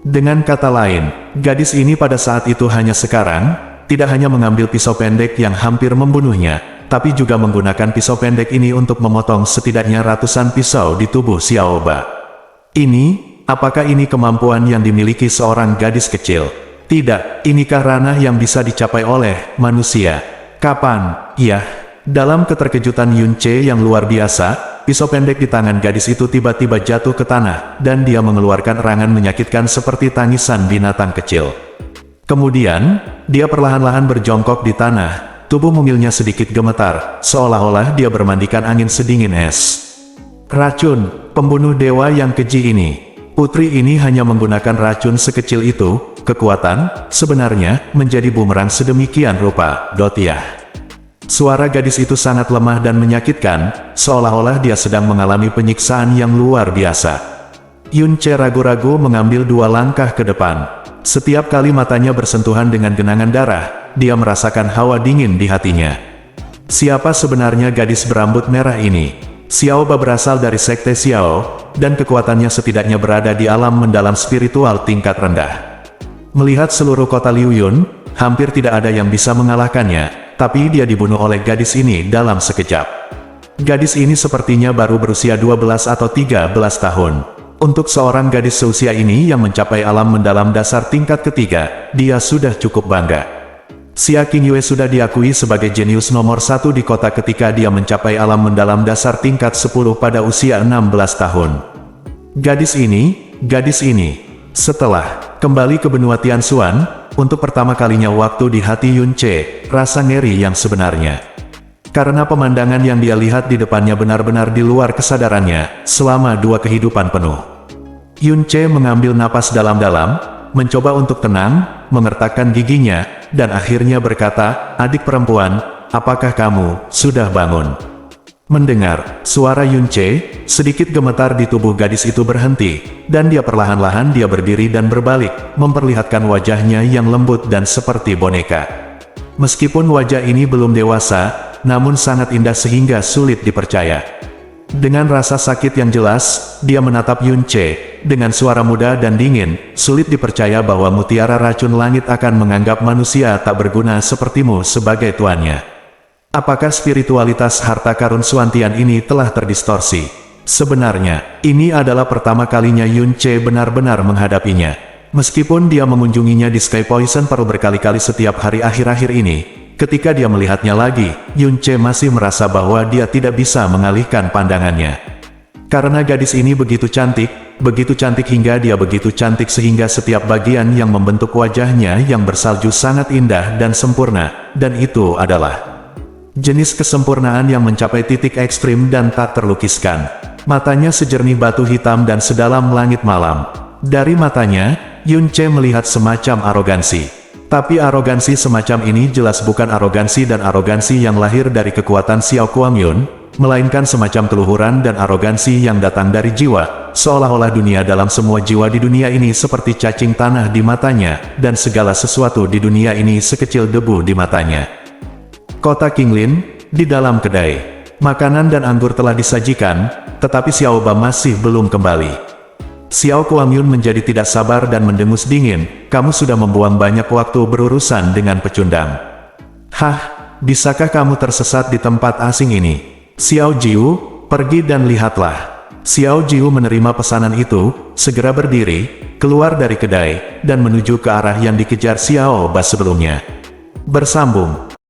Dengan kata lain, gadis ini pada saat itu hanya sekarang, tidak hanya mengambil pisau pendek yang hampir membunuhnya, tapi juga menggunakan pisau pendek ini untuk memotong setidaknya ratusan pisau di tubuh Xiao Ba. Apakah ini kemampuan yang dimiliki seorang gadis kecil? Tidak, inikah ranah yang bisa dicapai oleh manusia? Kapan? Ya, dalam keterkejutan Yun Ce yang luar biasa, pisau pendek di tangan gadis itu tiba-tiba jatuh ke tanah, dan dia mengeluarkan erangan menyakitkan seperti tangisan binatang kecil. Kemudian, dia perlahan-lahan berjongkok di tanah. Tubuh mumilnya sedikit gemetar, seolah-olah dia bermandikan angin sedingin es. Racun, pembunuh dewa yang keji ini. Putri ini hanya menggunakan racun sekecil itu, kekuatan, sebenarnya, menjadi bumerang sedemikian rupa, Dotiah. Suara gadis itu sangat lemah dan menyakitkan, seolah-olah dia sedang mengalami penyiksaan yang luar biasa. Yun Ce ragu-ragu mengambil 2 langkah ke depan. Setiap kali matanya bersentuhan dengan genangan darah, dia merasakan hawa dingin di hatinya. Siapa sebenarnya gadis berambut merah ini? Xiao Ba berasal dari Sekte Xiao, dan kekuatannya setidaknya berada di alam mendalam spiritual tingkat rendah. Melihat seluruh kota Liu Yun, hampir tidak ada yang bisa mengalahkannya, tapi dia dibunuh oleh gadis ini dalam sekejap. Gadis ini sepertinya baru berusia 12 atau 13 tahun. Untuk seorang gadis seusia ini yang mencapai alam mendalam dasar tingkat ketiga, dia sudah cukup bangga. Xia Qingyue sudah diakui sebagai jenius nomor 1 di kota ketika dia mencapai alam mendalam dasar tingkat 10 pada usia 16 tahun. Gadis ini, setelah kembali ke benua Tianshuan, untuk pertama kalinya waktu di hati Yun Ce, rasa ngeri yang sebenarnya. Karena pemandangan yang dia lihat di depannya benar-benar di luar kesadarannya, selama 2 kehidupan penuh. Yun Ce mengambil napas dalam-dalam, mencoba untuk tenang, mengertakkan giginya, dan akhirnya berkata, "Adik perempuan, apakah kamu sudah bangun?" Mendengar suara Yun Che, sedikit gemetar di tubuh gadis itu berhenti, dan dia perlahan-lahan berdiri dan berbalik, memperlihatkan wajahnya yang lembut dan seperti boneka. Meskipun wajah ini belum dewasa, namun sangat indah sehingga sulit dipercaya. Dengan rasa sakit yang jelas, dia menatap Yun Che, dengan suara muda dan dingin, "Sulit dipercaya bahwa mutiara racun langit akan menganggap manusia tak berguna sepertimu sebagai tuannya. Apakah spiritualitas harta karun Suantian ini telah terdistorsi?" Sebenarnya, ini adalah pertama kalinya Yun Che benar-benar menghadapinya. Meskipun dia mengunjunginya di Sky Poison Pearl berkali-kali setiap hari akhir-akhir ini, ketika dia melihatnya lagi, Yun Che masih merasa bahwa dia tidak bisa mengalihkan pandangannya. Karena gadis ini begitu cantik hingga dia begitu cantik sehingga setiap bagian yang membentuk wajahnya yang bersalju sangat indah dan sempurna, dan itu adalah jenis kesempurnaan yang mencapai titik ekstrim dan tak terlukiskan. Matanya sejernih batu hitam dan sedalam langit malam. Dari matanya, Yun Che melihat semacam arogansi. Tapi arogansi semacam ini jelas bukan arogansi dan arogansi yang lahir dari kekuatan Xiao Kuangyun, melainkan semacam keluhuran dan arogansi yang datang dari jiwa, seolah-olah dunia dalam semua jiwa di dunia ini seperti cacing tanah di matanya, dan segala sesuatu di dunia ini sekecil debu di matanya. Kota Qinglin, di dalam kedai. Makanan dan anggur telah disajikan, tetapi Xiao Ba masih belum kembali. Xiao Kuangyun menjadi tidak sabar dan mendengus dingin, "Kamu sudah membuang banyak waktu berurusan dengan pecundang. Hah, bisakah kamu tersesat di tempat asing ini? Xiao Jiu, pergi dan lihatlah." Xiao Jiu menerima pesanan itu, segera berdiri, keluar dari kedai, dan menuju ke arah yang dikejar Xiao Ba sebelumnya. Bersambung.